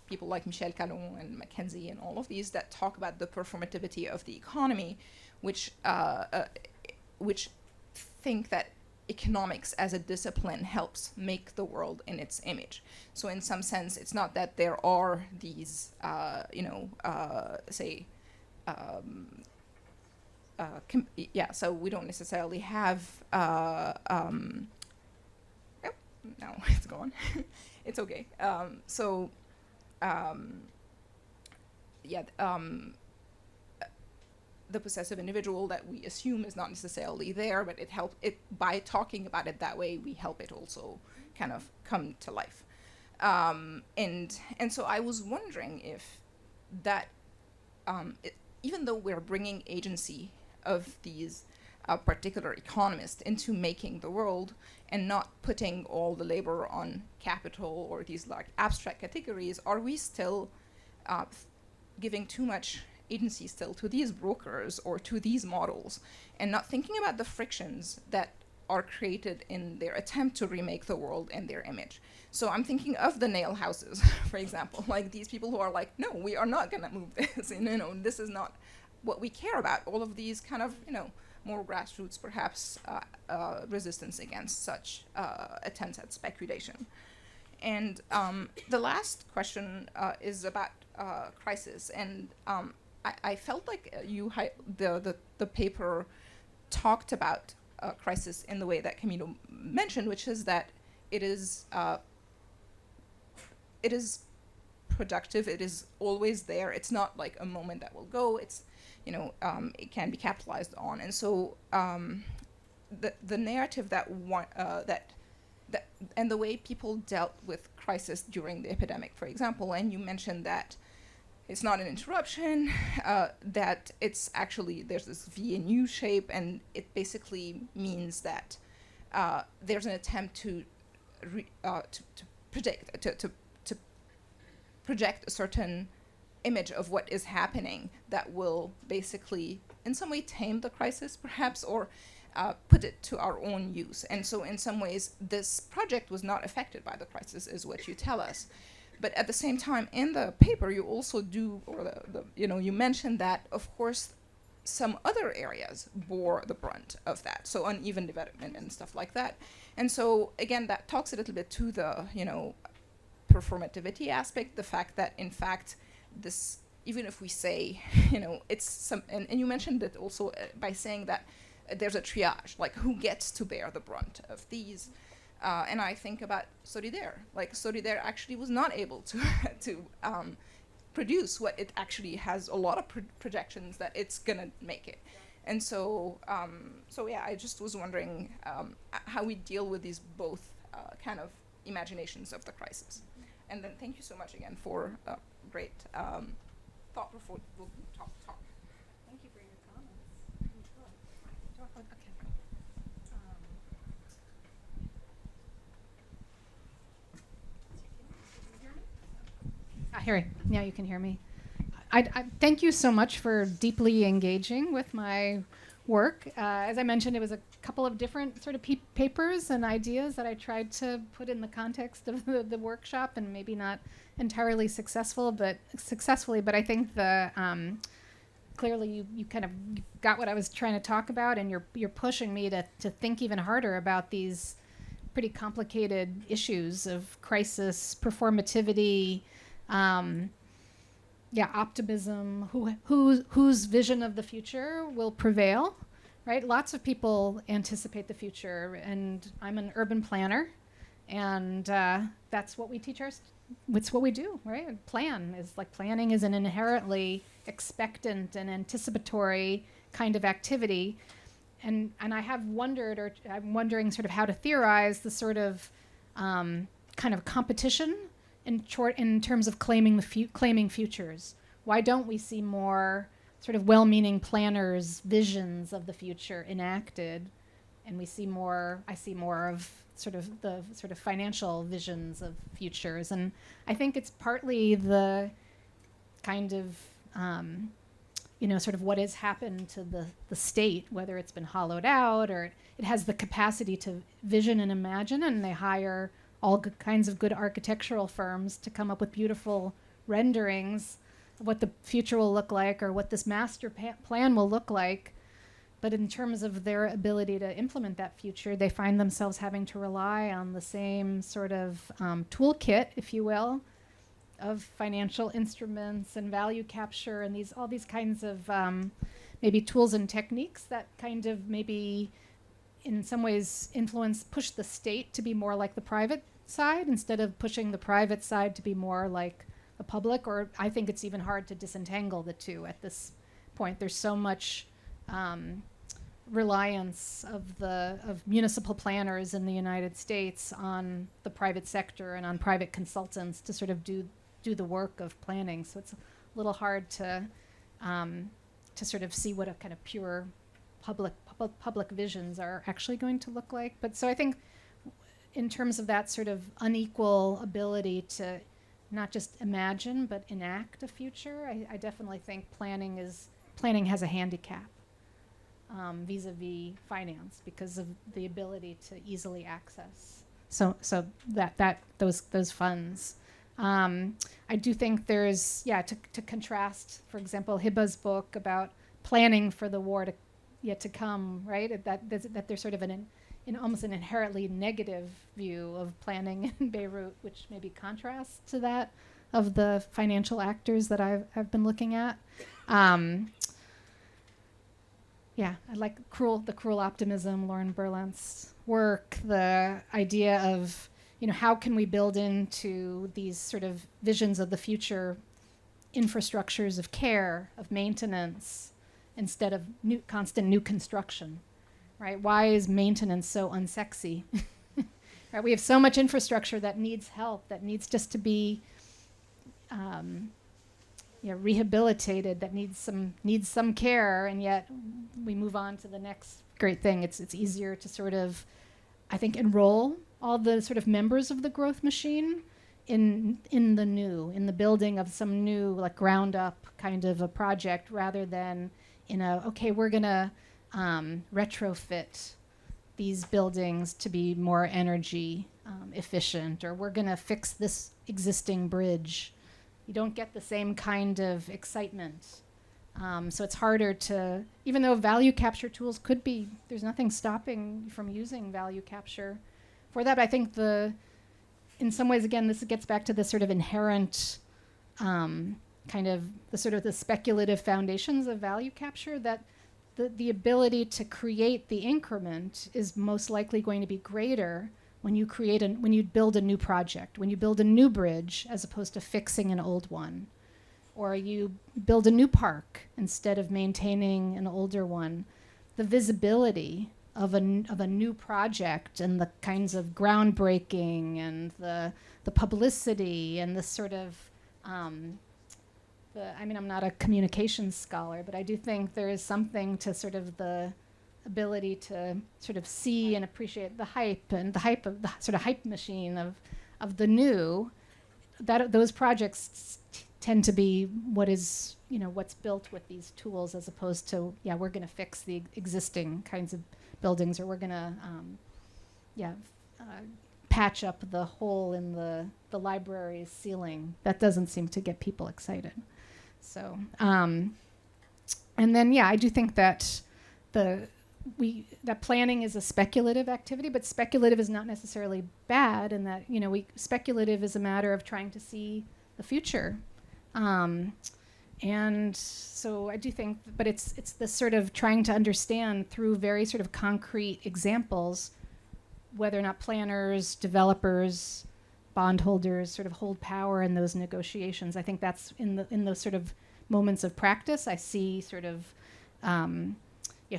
people like Michel Calon and Mackenzie and all of these that talk about the performativity of the economy, which think that economics as a discipline helps make the world in its image. So in some sense, it's not that there are these, so we don't necessarily have, no, it's gone. It's okay. The possessive individual that we assume is not necessarily there, but by talking about it that way, we help it also kind of come to life. And so I was wondering if that, even though we're bringing agency of these particular economists into making the world and not putting all the labor on capital or these like abstract categories, are we still giving too much agency still to these brokers or to these models and not thinking about the frictions that are created in their attempt to remake the world in their image? So I'm thinking of the nail houses, for example, like these people who are like, no, we are not going to move this, and this is not what we care about. All of these kind of, more grassroots, perhaps, resistance against such attempts at speculation. And the last question is about crisis. And I felt like the paper talked about crisis in the way that Camilo mentioned, which is that it is productive. It is always there. It's not like a moment that will go. It's, it can be capitalized on. And so the narrative that and the way people dealt with crisis during the epidemic, for example, and you mentioned that it's not an interruption, that it's actually, there's this V and U shape, and it basically means that there's an attempt to project a certain image of what is happening that will basically, in some way, tame the crisis, perhaps, or put it to our own use. And so in some ways, this project was not affected by the crisis, is what you tell us. But at the same time, in the paper, you also do, or you mentioned that, of course, some other areas bore the brunt of that, so uneven development and stuff like that. And so, again, that talks a little bit to the, performativity aspect, the fact that, in fact, this, even if we say, it's some, and you mentioned it also by saying that there's a triage, like who gets to bear the brunt of these. And I think about Solidaire. Like, Solidaire actually was not able to produce what it actually has, a lot of projections that it's gonna make it. And so, yeah, I just was wondering how we deal with these both kind of imaginations of the crisis. And then thank you so much again for great thought-provoking talk. Thank you for your comments. Okay. Here, now you can hear me. I thank you so much for deeply engaging with my work. As I mentioned, it was a couple of different sort of papers and ideas that I tried to put in the context of the workshop, and maybe not entirely successfully, but I think clearly you kind of got what I was trying to talk about, and you're pushing me to think even harder about these pretty complicated issues of crisis, performativity, optimism, whose vision of the future will prevail, right? Lots of people anticipate the future, and I'm an urban planner, and that's what we teach it's what we do, right? Planning is an inherently expectant and anticipatory kind of activity, and I have wondered, or I'm wondering sort of how to theorize the sort of kind of competition in terms of claiming futures. Why don't we see more sort of well-meaning planners' visions of the future enacted, and I see more of sort of the sort of financial visions of futures? And I think it's partly the kind of sort of what has happened to the state, whether it's been hollowed out or it has the capacity to vision and imagine, and they hire all kinds of good architectural firms to come up with beautiful renderings of what the future will look like, or what this master plan will look like. But in terms of their ability to implement that future, they find themselves having to rely on the same sort of toolkit, if you will, of financial instruments and value capture, and all these kinds of maybe tools and techniques that kind of maybe in some ways push the state to be more like the private side, instead of pushing the private side to be more like the public. Or I think it's even hard to disentangle the two at this point. There's so much reliance of municipal planners in the United States on the private sector and on private consultants to sort of do the work of planning. So it's a little hard to sort of see what a kind of pure public visions are actually going to look like. But so I think in terms of that sort of unequal ability to not just imagine but enact a future, I definitely think planning has a handicap vis-a-vis finance, because of the ability to easily access those funds. I do think there's to contrast, for example, Hiba's book about planning for the war to yet to come, right? That there's sort of in almost an inherently negative view of planning in Beirut, which maybe contrasts to that of the financial actors that I've been looking at. Yeah, I like the cruel optimism, Lauren Berlant's work, the idea of, how can we build into these sort of visions of the future infrastructures of care, of maintenance, instead of constant new construction, right? Why is maintenance so unsexy? Right? We have so much infrastructure that needs help, that needs just to be rehabilitated, that needs some care, and yet we move on to the next great thing. It's easier to sort of, I think, enroll all the sort of members of the growth machine in the building of some new, like, ground up kind of a project, rather than we're gonna retrofit these buildings to be more energy efficient, or we're gonna fix this existing bridge. You don't get the same kind of excitement. So it's harder to, even though value capture tools could be, there's nothing stopping you from using value capture for that. But I think in some ways, again, this gets back to the sort of inherent kind of the sort of the speculative foundations of value capture, that the ability to create the increment is most likely going to be greater when you build a new project, when you build a new bridge as opposed to fixing an old one, or you build a new park instead of maintaining an older one. The visibility of a new project and the kinds of groundbreaking and the publicity and the sort of I'm not a communications scholar, but I do think there is something to sort of the ability to sort of see and appreciate the hype of the sort of hype machine of the new. That those projects tend to be what's built with these tools, as opposed to, we're going to fix the existing kinds of buildings, or we're going to patch up the hole in the library's ceiling. That doesn't seem to get people excited. So, and then, I do think that that planning is a speculative activity, but speculative is not necessarily bad, and that, speculative is a matter of trying to see the future. And so I do think, but it's this sort of trying to understand through very sort of concrete examples whether or not planners, developers, bondholders sort of hold power in those negotiations. I think that's in those sort of moments of practice, I see sort of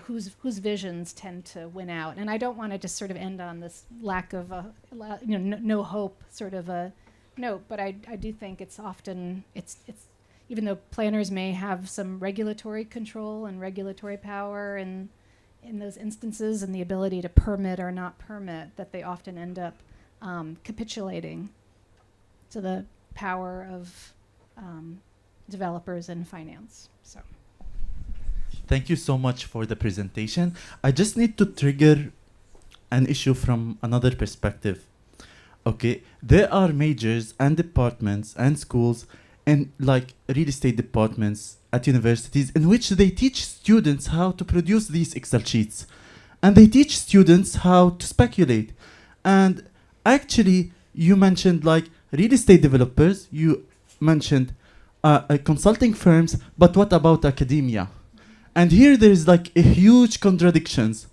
whose visions tend to win out. And I don't want to just sort of end on this lack of no hope sort of a note, but I do think it's often it's even though planners may have some regulatory control and regulatory power and in those instances, and the ability to permit or not permit, that they often end up capitulating to the power of developers and finance. So, thank you so much for the presentation. I just need to trigger an issue from another perspective. Okay, there are majors and departments and schools and like real estate departments at universities in which they teach students how to produce these Excel sheets, and they teach students how to speculate. And actually, you mentioned like real estate developers, you mentioned consulting firms, but what about academia? And here there is like a huge contradictions.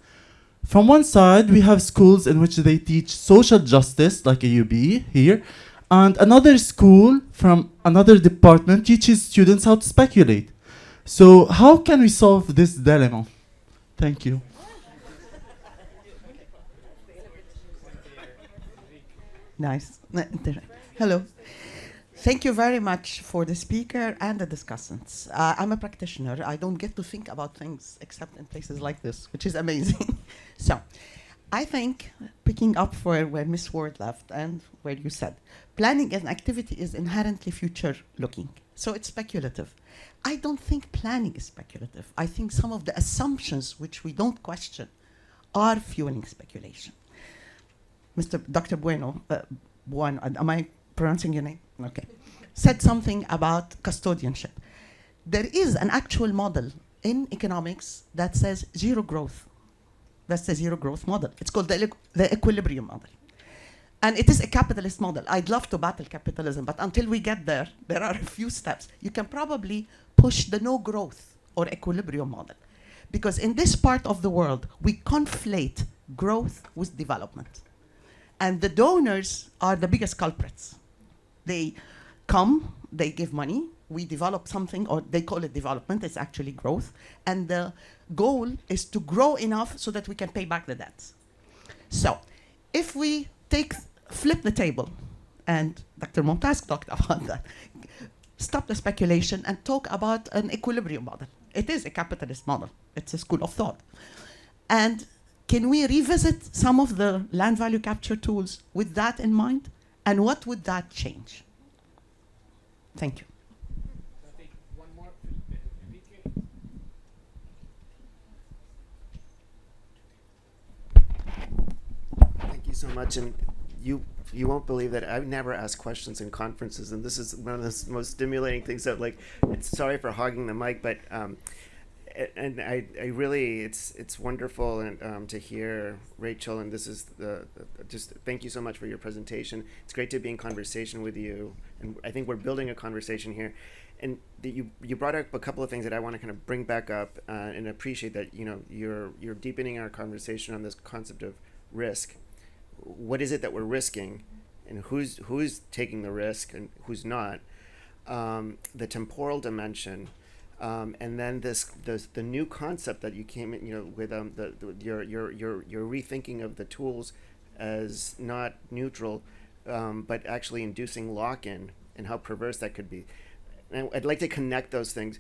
From one side, we have schools in which they teach social justice, like AUB here, and another school from another department teaches students how to speculate. So how can we solve this dilemma? Thank you. Nice. Hello. Thank you very much for the speaker and the discussants. I'm a practitioner. I don't get to think about things except in places like this, which is amazing. So I think, picking up where Ms. Ward left and where you said, planning as an activity is inherently future-looking. So it's speculative. I don't think planning is speculative. I think some of the assumptions which we don't question are fueling speculation. Dr. Bueno, am I pronouncing your name? Okay. Said something about custodianship. There is an actual model in economics that says zero growth. That's the zero growth model. It's called the equilibrium model. And it is a capitalist model. I'd love to battle capitalism, but until we get there, there are a few steps. You can probably push the no growth or equilibrium model. Because in this part of the world, we conflate growth with development. And the donors are the biggest culprits. They come, they give money, we develop something, or they call it development, it's actually growth. And the goal is to grow enough so that we can pay back the debts. So if we flip the table, and Dr. Momtaz talked about that, stop the speculation and talk about an equilibrium model. It is a capitalist model. It's a school of thought. And can we revisit some of the land value capture tools with that in mind? And what would that change? Thank you. Thank you so much. And you won't believe that I've never asked questions in conferences, and this is one of the most stimulating things. That, like, sorry for hogging the mic, but and I really, it's wonderful and to hear Rachel, and this is just thank you so much for your presentation. It's great to be in conversation with you, and I think we're building a conversation here. And you brought up a couple of things that I want to kind of bring back up and appreciate that you're deepening our conversation on this concept of risk. What is it that we're risking, and who's taking the risk and who's not? The temporal dimension, and then the new concept that you came in, with your rethinking of the tools as not neutral, but actually inducing lock-in, and how perverse that could be. And I'd like to connect those things.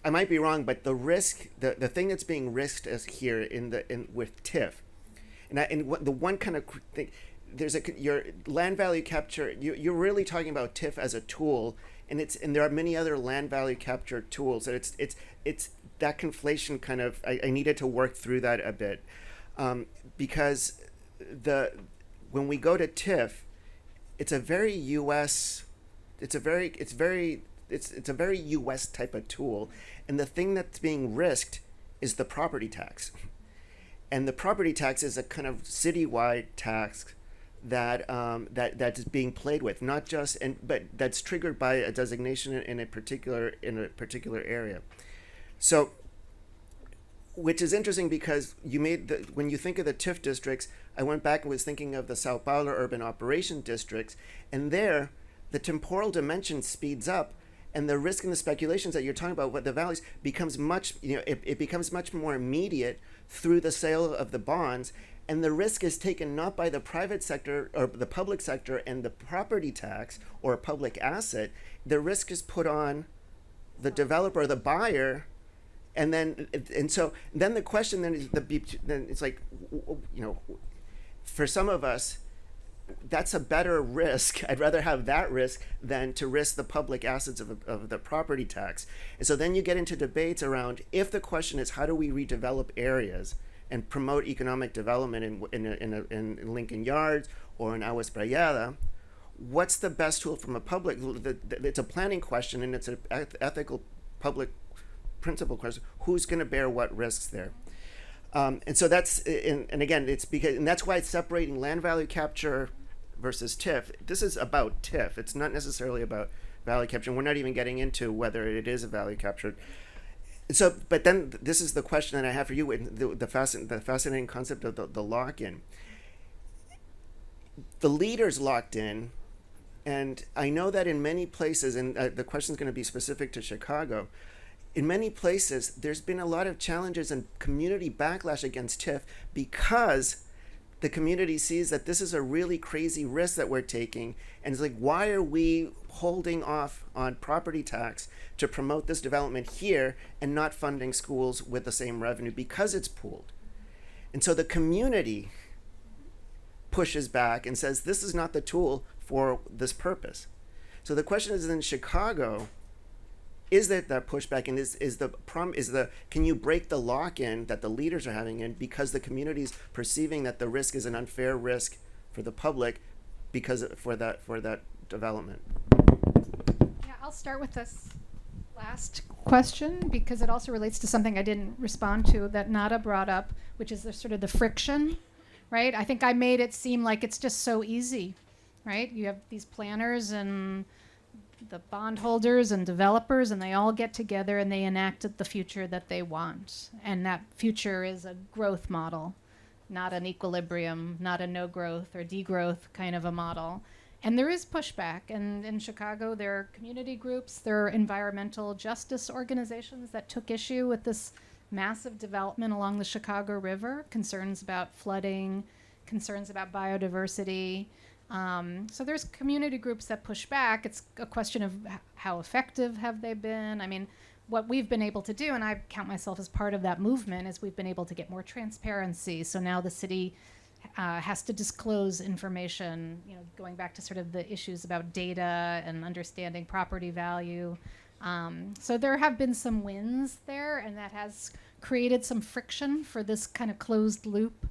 I might be wrong, but the risk, the thing that's being risked is here with TIF, the one kind of thing, your land value capture. You're really talking about TIF as a tool, and there are many other land value capture tools. And it's that conflation kind of. I needed to work through that a bit, because when we go to TIF, it's a very U.S. It's a very U.S. type of tool, and the thing that's being risked is the property tax, and the property tax is a kind of citywide tax that's being played with, not just but that's triggered by a designation in a particular area. So, which is interesting because when you think of the TIF districts, I went back and was thinking of the Sao Paulo urban operation districts, and there, the temporal dimension speeds up. And the risk and the speculations that you're talking about, what the values becomes much, it becomes much more immediate through the sale of the bonds, and the risk is taken not by the private sector or the public sector and the property tax or a public asset. The risk is put on the developer or the buyer, and so then the question then is then it's like, for some of us, that's a better risk. I'd rather have that risk than to risk the public assets of the property tax. And so then you get into debates around, if the question is how do we redevelop areas and promote economic development in Lincoln Yards or in Aguas Prayada, what's the best tool from a public? It's a planning question, and it's an ethical public principle question. Who's going to bear what risks there? And so that's, and again, it's because, and that's why it's separating land value capture versus TIF. This is about TIF. It's not necessarily about value capture. And we're not even getting into whether it is a value capture. So, but then this is the question that I have for you, the fascinating concept of the lock-in. The leaders locked in, and I know that in many places, and the question is going to be specific to Chicago, in many places, there's been a lot of challenges and community backlash against TIF because the community sees that this is a really crazy risk that we're taking. And it's like, why are we holding off on property tax to promote this development here and not funding schools with the same revenue because it's pooled? And so the community pushes back and says, this is not the tool for this purpose. So the question is, in Chicago, is that pushback, and can you break the lock-in that the leaders are having in because the community is perceiving that the risk is an unfair risk for the public for that development? Yeah, I'll start with this. Last question, because it also relates to something I didn't respond to that Nada brought up, which is the sort of the friction, right? I think I made it seem like it's just so easy, right? You have these planners and the bondholders and developers, and they all get together and they enact the future that they want. And that future is a growth model, not an equilibrium, not a no growth or degrowth kind of a model. And there is pushback. And in Chicago, there are community groups, there are environmental justice organizations that took issue with this massive development along the Chicago River, concerns about flooding, concerns about biodiversity. So there's community groups that push back. It's a question of how effective have they been. I mean, what we've been able to do, and I count myself as part of that movement, is we've been able to get more transparency. So now the city has to disclose information, you know, going back to sort of the issues about data and understanding property value. So there have been some wins there, and that has created some friction for this kind of closed loop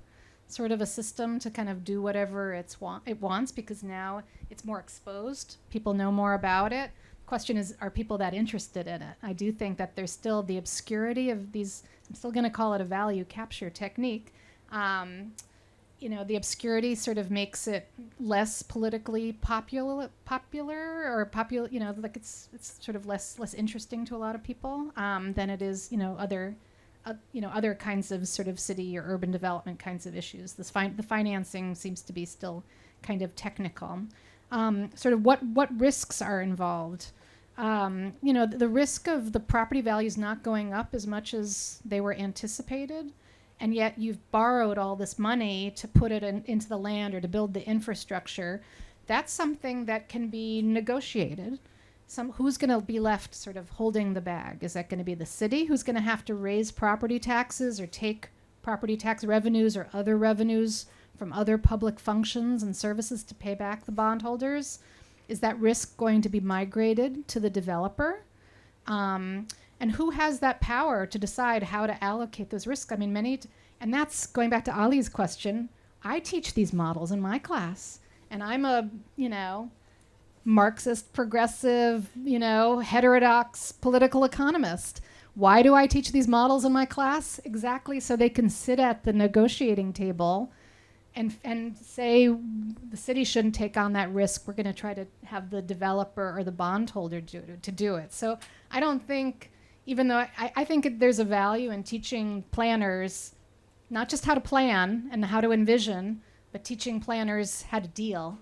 sort of a system to kind of do whatever it wants, because now it's more exposed. People know more about it. Question is, are people that interested in it? I do think that there's still the obscurity of these, I'm still going to call it a value capture technique. You know, the obscurity sort of makes it less politically popular, you know, like it's sort of less interesting to a lot of people than it is, you know, other kinds of sort of city or urban development kinds of issues. The financing seems to be still kind of technical. Sort of what risks are involved? You know, the risk of the property values not going up as much as they were anticipated, and yet you've borrowed all this money to put it into the land or to build the infrastructure. That's something that can be negotiated. Who's going to be left sort of holding the bag? Is that going to be the city who's going to have to raise property taxes or take property tax revenues or other revenues from other public functions and services to pay back the bondholders? Is that risk going to be migrated to the developer? And who has that power to decide how to allocate those risks? I mean, and that's going back to Ali's question. I teach these models in my class, and I'm a, you know, Marxist, progressive, you know, heterodox political economist. Why do I teach these models in my class? Exactly so they can sit at the negotiating table and say the city shouldn't take on that risk. We're going to try to have the developer or the bondholder do it. So I don't think, even though I think there's a value in teaching planners not just how to plan and how to envision, but teaching planners how to deal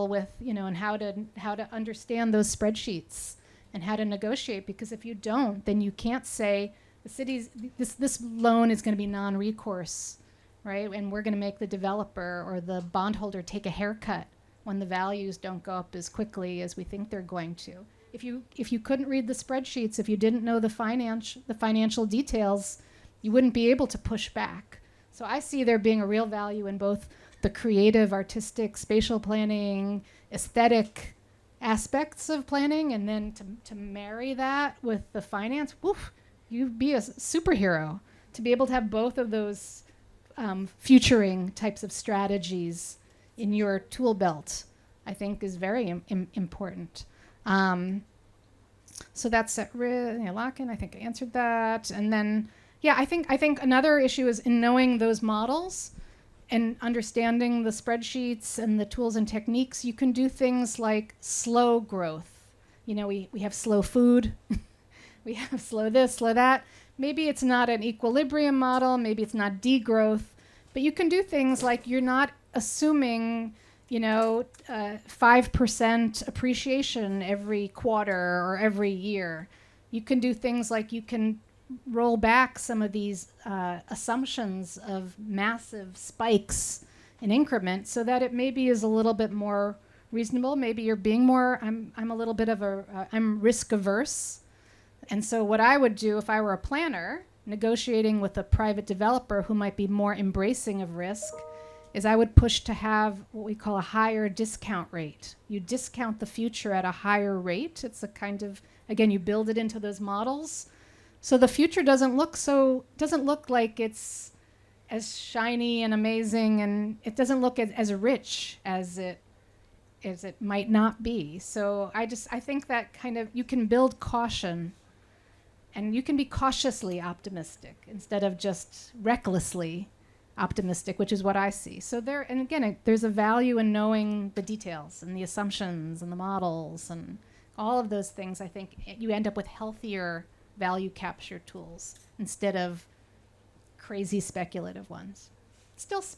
with, you know, and how to understand those spreadsheets and how to negotiate. Because if you don't, then you can't say the city's this loan is going to be non-recourse, right? And we're going to make the developer or the bondholder take a haircut when the values don't go up as quickly as we think they're going to. If you couldn't read the spreadsheets, if you didn't know the financial details, you wouldn't be able to push back. So I see there being a real value in both the creative, artistic, spatial planning, aesthetic aspects of planning, and then to marry that with the finance, woof, you'd be a superhero. To be able to have both of those futuring types of strategies in your tool belt, I think is very important. So that's lock-in. I think I answered that. And then, yeah, I think another issue is in knowing those models and understanding the spreadsheets and the tools and techniques. You can do things like slow growth. You know, we have slow food. We have slow this, slow that. Maybe it's not an equilibrium model. Maybe it's not degrowth. But you can do things like you're not assuming, you know, 5% appreciation every quarter or every year. You can do things like you can roll back some of these assumptions of massive spikes in increment so that it maybe is a little bit more reasonable. Maybe you're being more, I'm a little bit of I'm risk averse. And so what I would do if I were a planner negotiating with a private developer who might be more embracing of risk is I would push to have what we call a higher discount rate. You discount the future at a higher rate. It's a kind of, again, you build it into those models. So the future doesn't look like it's as shiny and amazing, and it doesn't look as rich as it as it might not be. So I think that kind of, you can build caution, and you can be cautiously optimistic instead of just recklessly optimistic, which is what I see. So there's a value in knowing the details and the assumptions and the models and all of those things. I think you end up with healthier value capture tools instead of crazy speculative ones.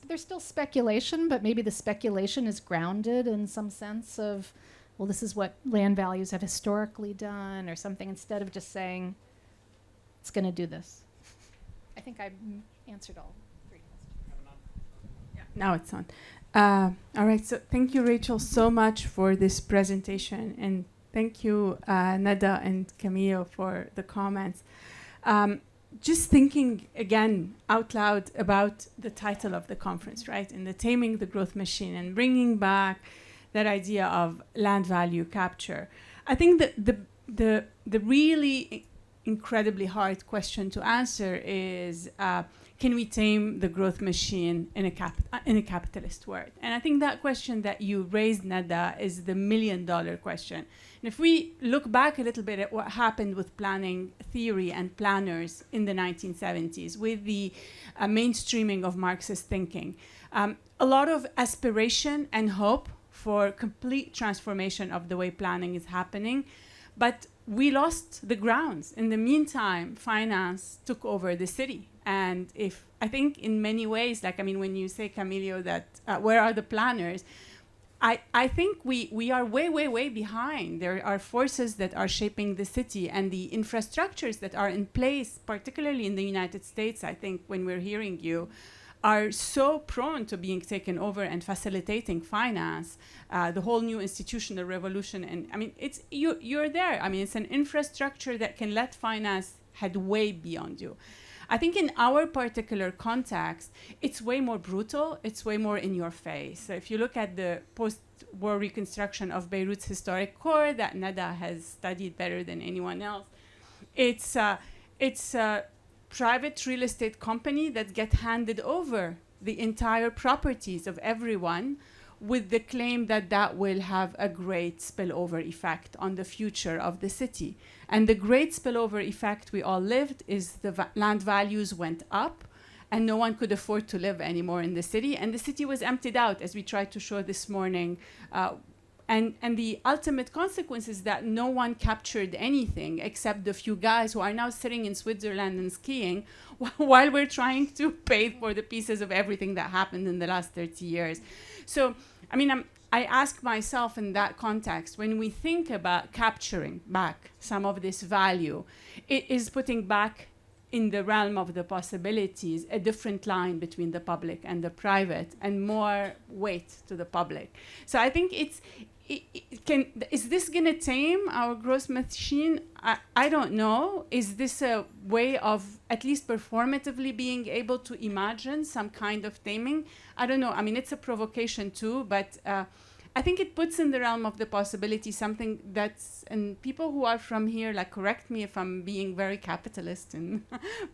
There's still speculation, but maybe the speculation is grounded in some sense of, well, this is what land values have historically done or something, instead of just saying it's going to do this. I think I answered all three questions. Now it's on. All right, so thank you, Rachel, so much for this presentation, and thank you, Nada and Camillo, for the comments. Just thinking again out loud about the title of the conference, right? And the Taming the Growth Machine, and bringing back that idea of land value capture. I think that the really incredibly hard question to answer is, can we tame the growth machine in a capitalist world? And I think that question that you raised, Nada, is the million-dollar question. And if we look back a little bit at what happened with planning theory and planners in the 1970s, with the mainstreaming of Marxist thinking, a lot of aspiration and hope for complete transformation of the way planning is happening, but we lost the grounds. In the meantime, finance took over the city. And I think in many ways, when you say, Camillo, that where are the planners? I think we are way, way, way behind. There are forces that are shaping the city, and the infrastructures that are in place, particularly in the United States, I think when we're hearing you, are so prone to being taken over and facilitating finance, the whole new institutional revolution. And it's you're there. It's an infrastructure that can let finance head way beyond you. I think in our particular context, it's way more brutal. It's way more in your face. So if you look at the post-war reconstruction of Beirut's historic core that Nada has studied better than anyone else, it's a private real estate company that get handed over the entire properties of everyone, with the claim that that will have a great spillover effect on the future of the city. And the great spillover effect we all lived is the land values went up, and no one could afford to live anymore in the city, and the city was emptied out, as we tried to show this morning. And the ultimate consequence is that no one captured anything except the few guys who are now sitting in Switzerland and skiing while we're trying to pay for the pieces of everything that happened in the last 30 years. So, I ask myself in that context, when we think about capturing back some of this value, it is putting back in the realm of the possibilities a different line between the public and the private, and more weight to the public. So I think is this going to tame our growth machine? I don't know. Is this a way of at least performatively being able to imagine some kind of taming? I don't know. It's a provocation too, but I think it puts in the realm of the possibility something that's, and people who are from here, correct me if I'm being very capitalist and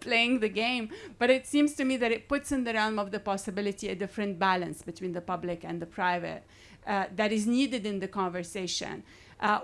playing the game, but it seems to me that it puts in the realm of the possibility a different balance between the public and the private that is needed in the conversation. I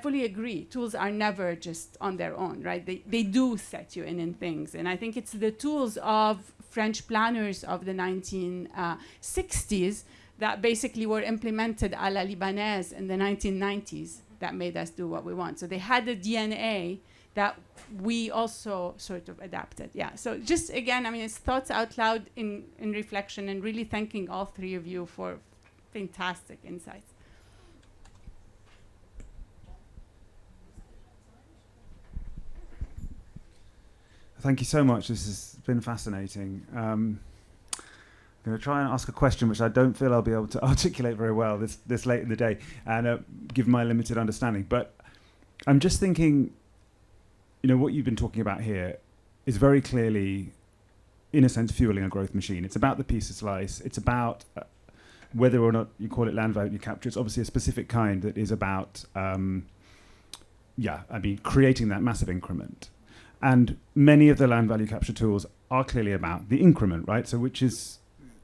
fully agree, tools are never just on their own, right? They do set you in things. And I think it's the tools of French planners of the 1960s that basically were implemented à la Libanaise in the 1990s that made us do what we want. So they had a DNA that we also sort of adapted. Yeah, so just again, it's thoughts out loud in reflection, and really thanking all three of you for fantastic insights. Thank you so much. This has been fascinating. I'm going to try and ask a question which I don't feel I'll be able to articulate very well this late in the day, and given my limited understanding. But I'm just thinking, what you've been talking about here is very clearly, in a sense, fueling a growth machine. It's about the piece of slice. It's about whether or not you call it land value capture. It's obviously a specific kind that is about, creating that massive increment. And many of the land value capture tools are clearly about the increment, right? So which is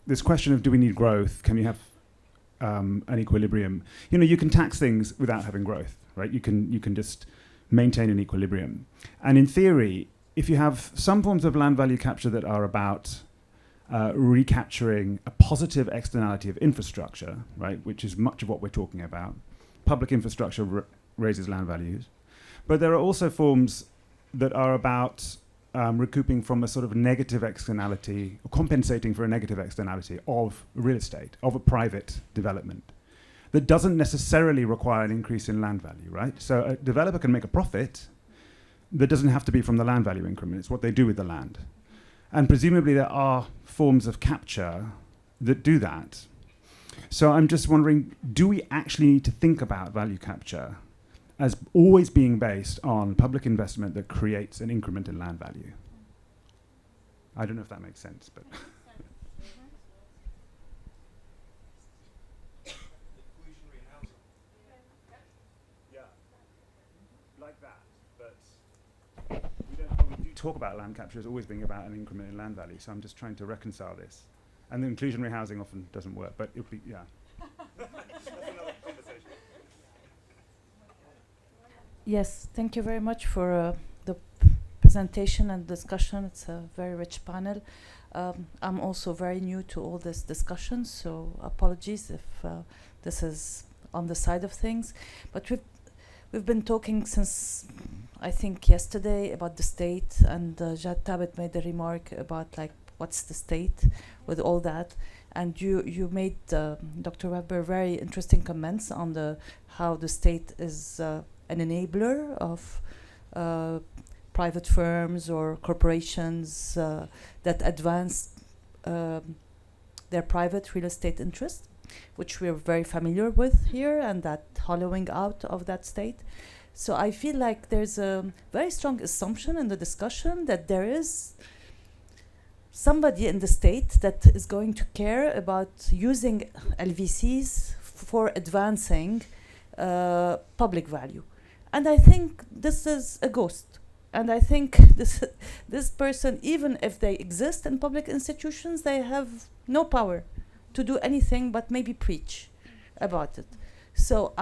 this question of, do we need growth? Can you have an equilibrium. You know, you can tax things without having growth, right? You can just maintain an equilibrium. And in theory, if you have some forms of land value capture that are about recapturing a positive externality of infrastructure, right, which is much of what we're talking about, public infrastructure raises land values. But there are also forms that are about recouping from a sort of negative externality, or compensating for a negative externality of real estate, of a private development, that doesn't necessarily require an increase in land value, right? So a developer can make a profit that doesn't have to be from the land value increment. It's what they do with the land. And presumably there are forms of capture that do that. So I'm just wondering, do we actually need to think about value capture as always being based on public investment that creates an increment in land value? I don't know if that makes sense, but... we do talk about land capture as always being about an increment in land value, so I'm just trying to reconcile this. And the inclusionary housing often doesn't work, but it'll be, yeah. That's another conversation. Yes, thank you very much for the presentation and discussion. It's a very rich panel. I'm also very new to all this discussion, so apologies if this is on the side of things. But we've been talking since, I think, yesterday about the state, and Jad Tabet made a remark about like what's the state with all that. And you made, Dr. Weber, very interesting comments on how the state is an enabler of private firms or corporations that advance their private real estate interests, which we're very familiar with here, and that hollowing out of that state. So I feel like there's a very strong assumption in the discussion that there is somebody in the state that is going to care about using LVCs for advancing public value. And I think this is a ghost. And I think this person, even if they exist in public institutions, they have no power to do anything but maybe preach about it. So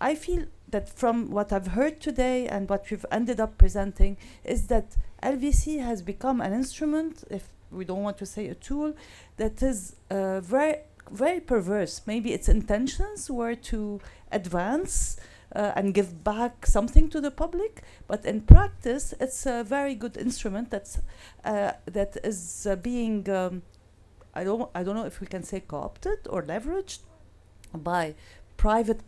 I feel that from what I've heard today and what we've ended up presenting is that LVC has become an instrument, if we don't want to say a tool, that is very, very perverse. Maybe its intentions were to advance and give back something to the public, but in practice, it's a very good instrument that is being I don't know if we can say co-opted or leveraged by private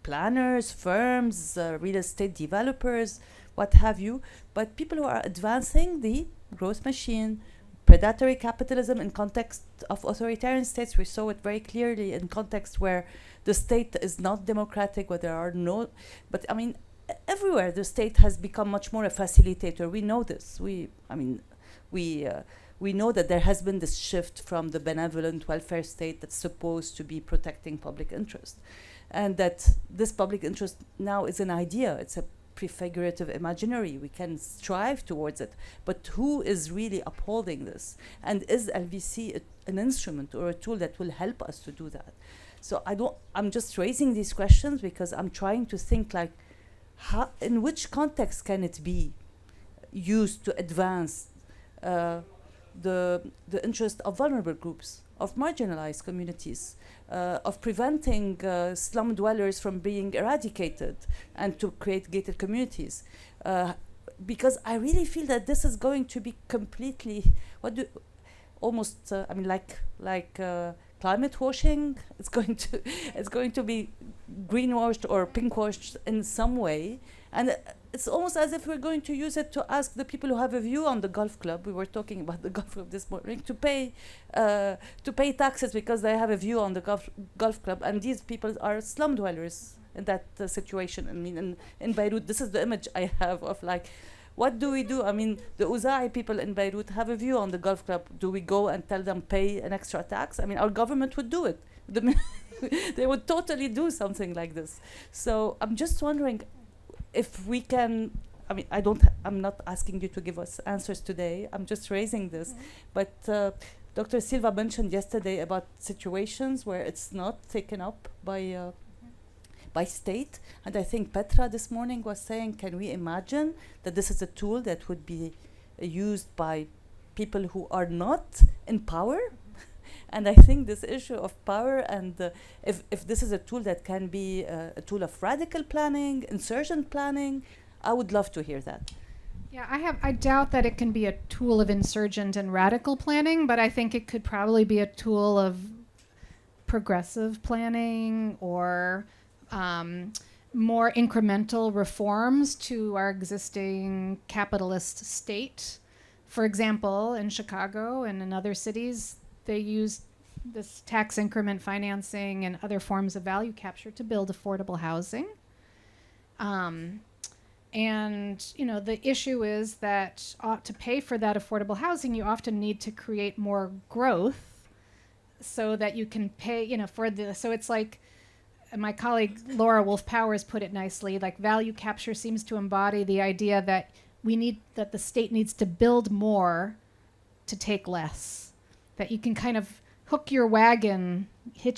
planners, firms, real estate developers, what have you, but people who are advancing the growth machine, predatory capitalism in context of authoritarian states. We saw it very clearly in context where the state is not democratic, where there are no, but I mean, everywhere the state has become much more a facilitator. We know this. We know that there has been this shift from the benevolent welfare state that's supposed to be protecting public interest, and that this public interest now is an idea. It's a prefigurative imaginary. We can strive towards it, but who is really upholding this? And is LVC an instrument or a tool that will help us to do that? So I'm just raising these questions because I'm trying to think like, in which context can it be used to advance the interest of vulnerable groups, of marginalized communities, of preventing slum dwellers from being eradicated and to create gated communities. Because I really feel that this is going to be completely, like climate washing. It's going to be greenwashed or pinkwashed in some way. And it's almost as if we're going to use it to ask the people who have a view on the golf club. We were talking about the golf club this morning, to pay taxes because they have a view on the golf club, and these people are slum dwellers in that situation. I mean, in Beirut, this is the image I have of like, what do we do? I mean, the Uzai people in Beirut have a view on the golf club. Do we go and tell them pay an extra tax? I mean, our government would do it. They would totally do something like this. So I'm just wondering if we can, I mean, I'm not asking you to give us answers today. I'm just raising this. But Dr. Silva mentioned yesterday about situations where it's not taken up by state. And I think Petra this morning was saying, can we imagine that this is a tool that would be used by people who are not in power? And I think this issue of power and if this is a tool that can be a tool of radical planning, insurgent planning, I would love to hear that. Yeah, I doubt that it can be a tool of insurgent and radical planning, but I think it could probably be a tool of progressive planning or more incremental reforms to our existing capitalist state. For example, in Chicago and in other cities, they use this tax increment financing and other forms of value capture to build affordable housing. And the issue is that to pay for that affordable housing, you often need to create more growth so that you can pay, so it's like my colleague Laura Wolf-Powers put it nicely, like value capture seems to embody the idea that that the state needs to build more to take less, that you can kind of hitch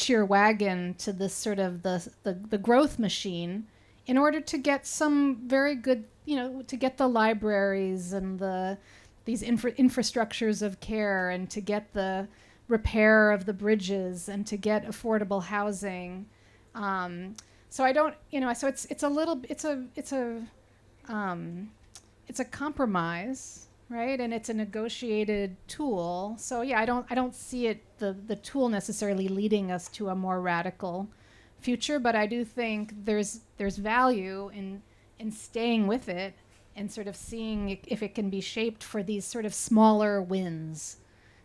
your wagon to this sort of the growth machine in order to get some very good, to get the libraries and these infrastructures of care and to get the repair of the bridges and to get affordable housing. So I don't, so it's a compromise, right? And it's a negotiated tool. So yeah, I don't see the tool necessarily leading us to a more radical future, but I do think there's value in staying with it and sort of seeing if it can be shaped for these sort of smaller wins,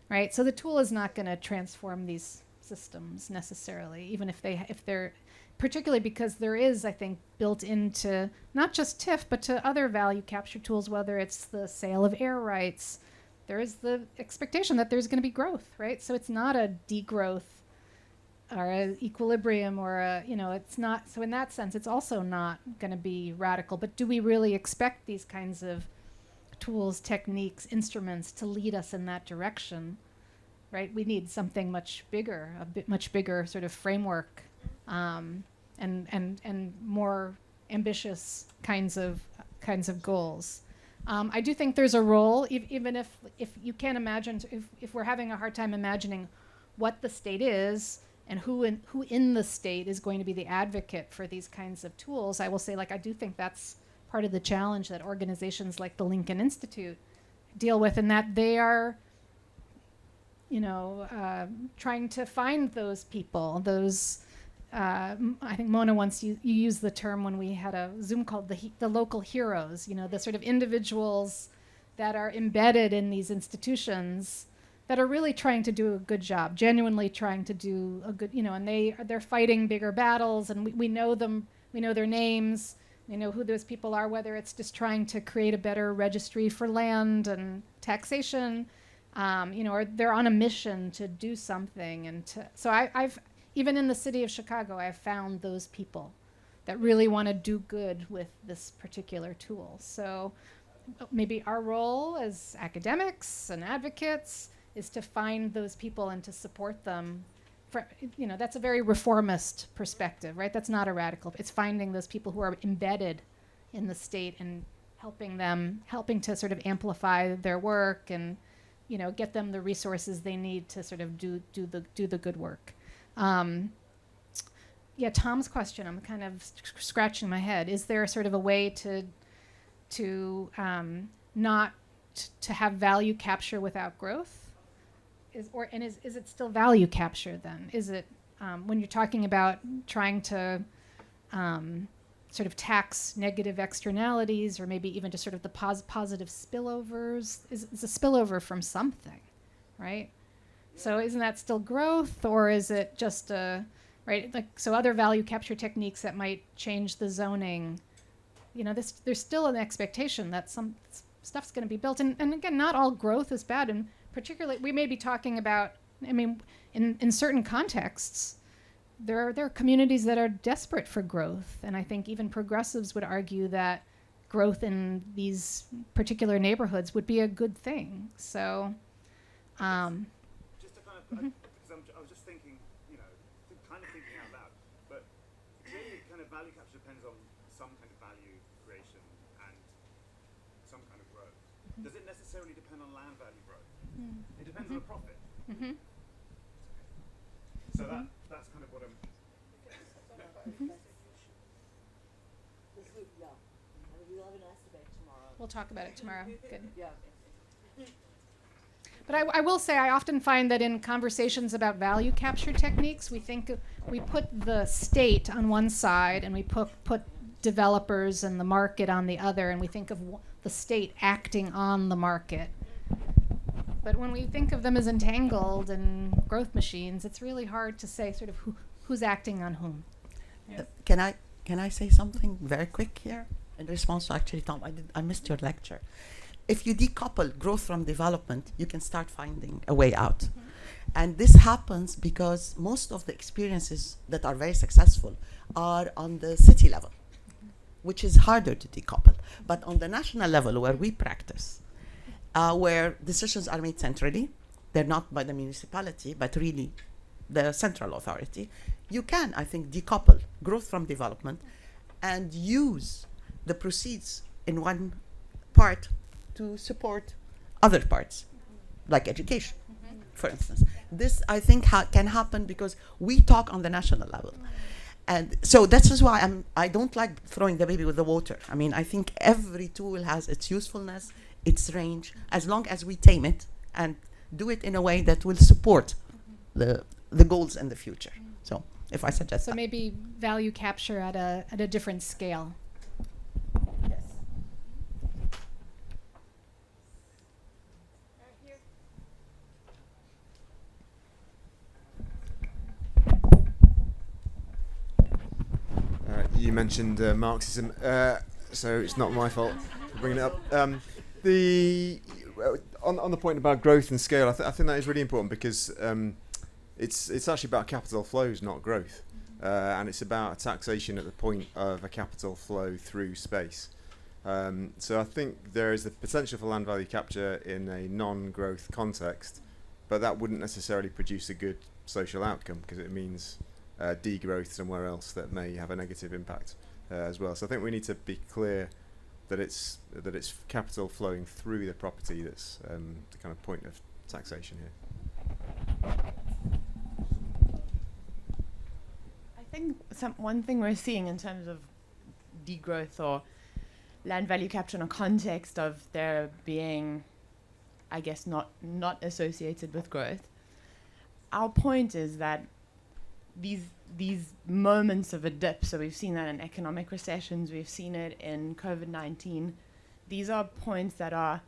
right? So the tool is not going to transform these systems necessarily, even if they're particularly because there is, I think, built into not just TIF, but to other value capture tools, whether it's the sale of air rights, there is the expectation that there's going to be growth, right? So it's not a degrowth or an equilibrium or it's not, so in that sense, it's also not going to be radical. But do we really expect these kinds of tools, techniques, instruments to lead us in that direction, right? We need something much bigger, much bigger sort of framework, and more ambitious kinds of goals. I do think there's a role, even if you can't imagine, if we're having a hard time imagining what the state is and who in the state is going to be the advocate for these kinds of tools, I will say, I do think that's part of the challenge that organizations like the Lincoln Institute deal with, in that they are, trying to find those people, those. I think Mona once you used the term when we had a Zoom called the local heroes, the sort of individuals that are embedded in these institutions that are really trying to do a good job, genuinely trying to do a good, and they're fighting bigger battles, and we know them, we know their names, we know who those people are, whether it's just trying to create a better registry for land and taxation, or they're on a mission to do something. And so I've even in the city of Chicago, I've found those people that really want to do good with this particular tool. So maybe our role as academics and advocates is to find those people and to support them. That's a very reformist perspective, right? That's not a radical. It's finding those people who are embedded in the state and helping to sort of amplify their work and, get them the resources they need to sort of do the good work. Tom's question, I'm kind of scratching my head. Is there sort of a way to not to have value capture without growth? Is it still value capture then? Is it when you're talking about trying to sort of tax negative externalities, or maybe even just sort of the positive spillovers? Is a spillover from something, right? So isn't that still growth, or is it just so other value capture techniques that might change the zoning, there's still an expectation that some stuff's going to be built. And again, not all growth is bad. And particularly, we may be talking about, in certain contexts, there are communities that are desperate for growth. And I think even progressives would argue that growth in these particular neighborhoods would be a good thing. So, just because I was just thinking, you know, kind of thinking out loud, but clearly kind of value capture depends on some kind of value creation and some kind of growth. Does it necessarily depend on land value growth? It depends on the profit. So that's kind of what I'm... We'll talk about it tomorrow. Good. But I will say I often find that in conversations about value capture techniques, we put the state on one side and we put developers and the market on the other, and we think of the state acting on the market. But when we think of them as entangled and growth machines, it's really hard to say sort of who's acting on whom. Can I say something very quick here in response to actually Tom? I missed your lecture. If you decouple growth from development, you can start finding a way out. And this happens because most of the experiences that are very successful are on the city level, which is harder to decouple. But on the national level, where we practice, where decisions are made centrally, they're not by the municipality, but really the central authority, you can, I think, decouple growth from development and use the proceeds in one part to support other parts, like education, for instance. This, I think, can happen because we talk on the national level. And so that's just why I don't like throwing the baby with the water. I mean, I think every tool has its usefulness, its range, as long as we tame it and do it in a way that will support the goals in the future. So if I suggest so that. maybe value capture at a different scale. You mentioned Marxism, so it's not my fault for bringing it up. On the point about growth and scale, I think that is really important because it's actually about capital flows, not growth, and it's about taxation at the point of a capital flow through space. So I think there is the potential for land value capture in a non-growth context, but that wouldn't necessarily produce a good social outcome because it means degrowth somewhere else that may have a negative impact as well. So I think we need to be clear that it's capital flowing through the property that's the kind of point of taxation here. I think one thing we're seeing in terms of degrowth or land value capture in a context of there being, I guess, not associated with growth. Our point is that these moments of a dip, so we've seen that in economic recessions, we've seen it in COVID-19, these are points that are,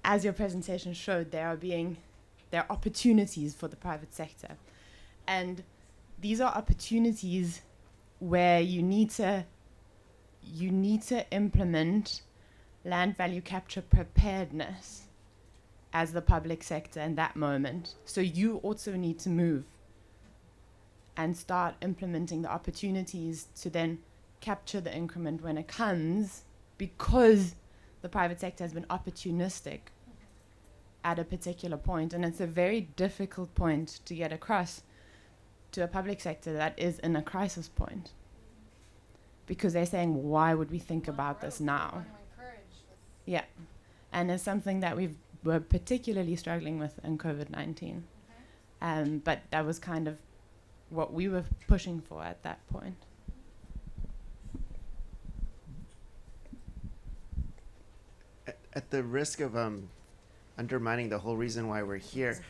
as your presentation showed, they're opportunities for the private sector. And these are opportunities where you need to implement land value capture preparedness as the public sector in that moment. So you also need to move and start implementing the opportunities to then capture the increment when it comes, because the private sector has been opportunistic at a particular point. And it's a very difficult point to get across to a public sector that is in a crisis point, because they're saying, why would we think about this now? Yeah, and it's something that we're particularly struggling with in COVID-19. But that was kind of what we were pushing for at that point. At the risk of undermining the whole reason why we're here,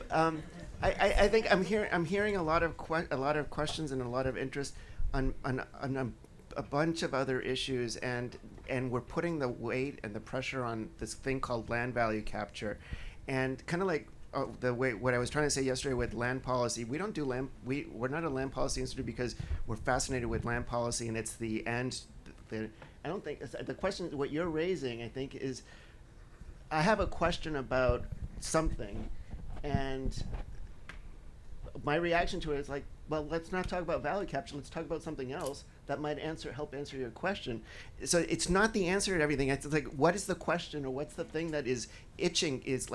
I think I'm hearing a lot of questions and a lot of interest on a bunch of other issues, and we're putting the weight and the pressure on this thing called land value capture, and kind of like what I was trying to say yesterday with land policy. We don't do land. We're not a land policy institute because we're fascinated with land policy and it's the end. I don't think the question. What you're raising, I think, is I have a question about something, and my reaction to it is like, well, let's not talk about value capture. Let's talk about something else that might help answer your question. So it's not the answer to everything. It's like, what is the question, or what's the thing that is itching, is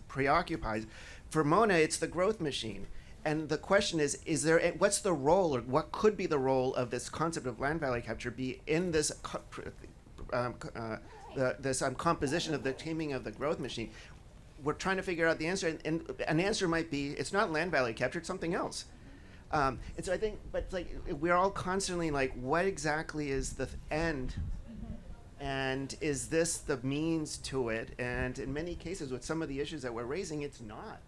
preoccupied? For Mona, it's the growth machine. And the question is there, what's the role, or what could be the role of this concept of land value capture be in this composition of the taming of the growth machine? We're trying to figure out the answer, and an answer might be, it's not land value capture, it's something else. And so I think, but like, we're all constantly like, what exactly is the end? And is this the means to it? And in many cases, with some of the issues that we're raising, it's not.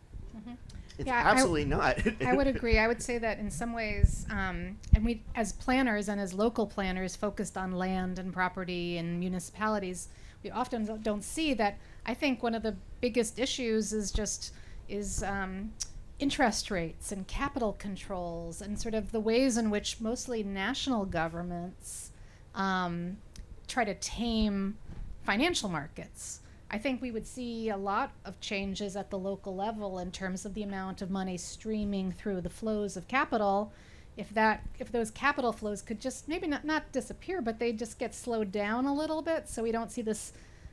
It's absolutely not. I would agree. I would say that in some ways, and we, as planners and as local planners focused on land and property and municipalities, we often don't see that. I think one of the biggest issues is interest rates and capital controls and sort of the ways in which mostly national governments try to tame financial markets. I think we would see a lot of changes at the local level in terms of the amount of money streaming through the flows of capital. If those capital flows could just maybe not disappear, but they just get slowed down a little bit, so we don't see this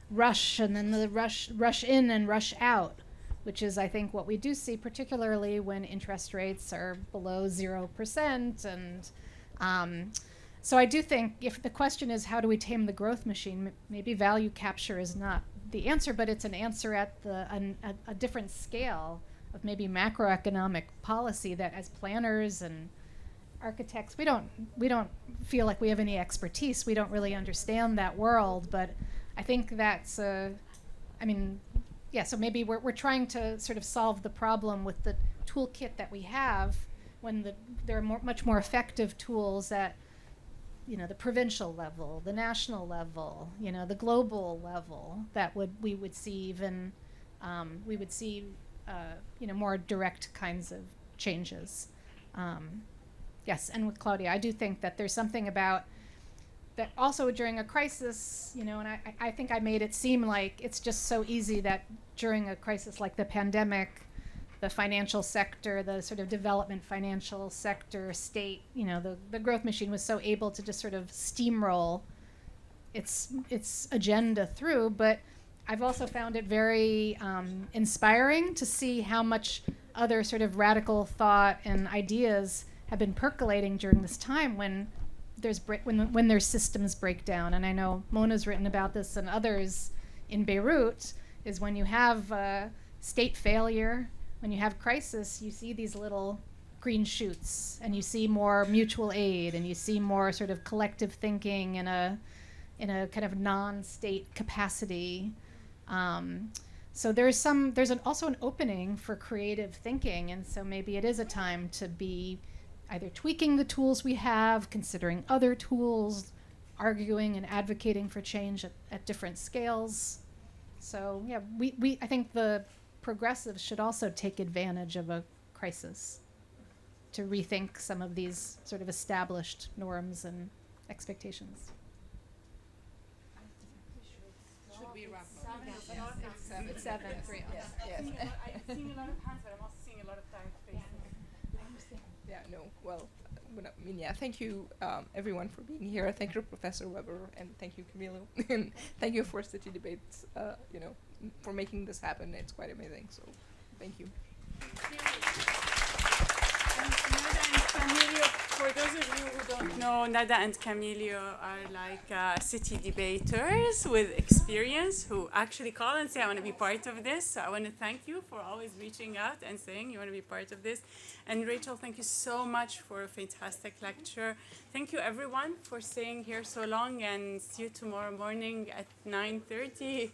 rush and then the rush in and rush out, which is, I think, what we do see, particularly when interest rates are below 0%. And so I do think, if the question is how do we tame the growth machine, maybe value capture is not the answer, but it's an answer at a different scale of maybe macroeconomic policy that, as planners and architects, we don't feel like we have any expertise. We don't really understand that world, but I think that's so maybe we're trying to sort of solve the problem with the toolkit that we have, when there are much more effective tools at the provincial level, the national level, the global level, that we would see more direct kinds of changes. Yes, and with Claudia, I do think that there's something about that also during a crisis, and I think I made it seem like it's just so easy that during a crisis like the pandemic, the financial sector, the sort of development financial sector, state, the growth machine was so able to just sort of steamroll its agenda through. But I've also found it very inspiring to see how much other sort of radical thought and ideas have been percolating during this time when there's systems break down. And I know Mona's written about this, and others in Beirut, is when you have state failure, when you have crisis, you see these little green shoots, and you see more mutual aid, and you see more sort of collective thinking in a kind of non-state capacity. So there's also an opening for creative thinking, and so maybe it is a time to be either tweaking the tools we have, considering other tools, arguing and advocating for change at different scales. So yeah, I think the progressives should also take advantage of a crisis to rethink some of these sort of established norms and expectations. Should we wrap up? It's 7. Yes. I'm seeing a lot of hands, but I'm also seeing a lot of tired faces. Thank you everyone for being here. Thank you, Professor Weber, and thank you, Camilo. And thank you for City Debates, for making this happen. It's quite amazing, so thank you. For those of you who don't know, Nada and Camilo are like city debaters with experience who actually call and say, I want to be part of this. So I want to thank you for always reaching out and saying you want to be part of this. And Rachel, thank you so much for a fantastic lecture. Thank you, everyone, for staying here so long, and see you tomorrow morning at 9:30.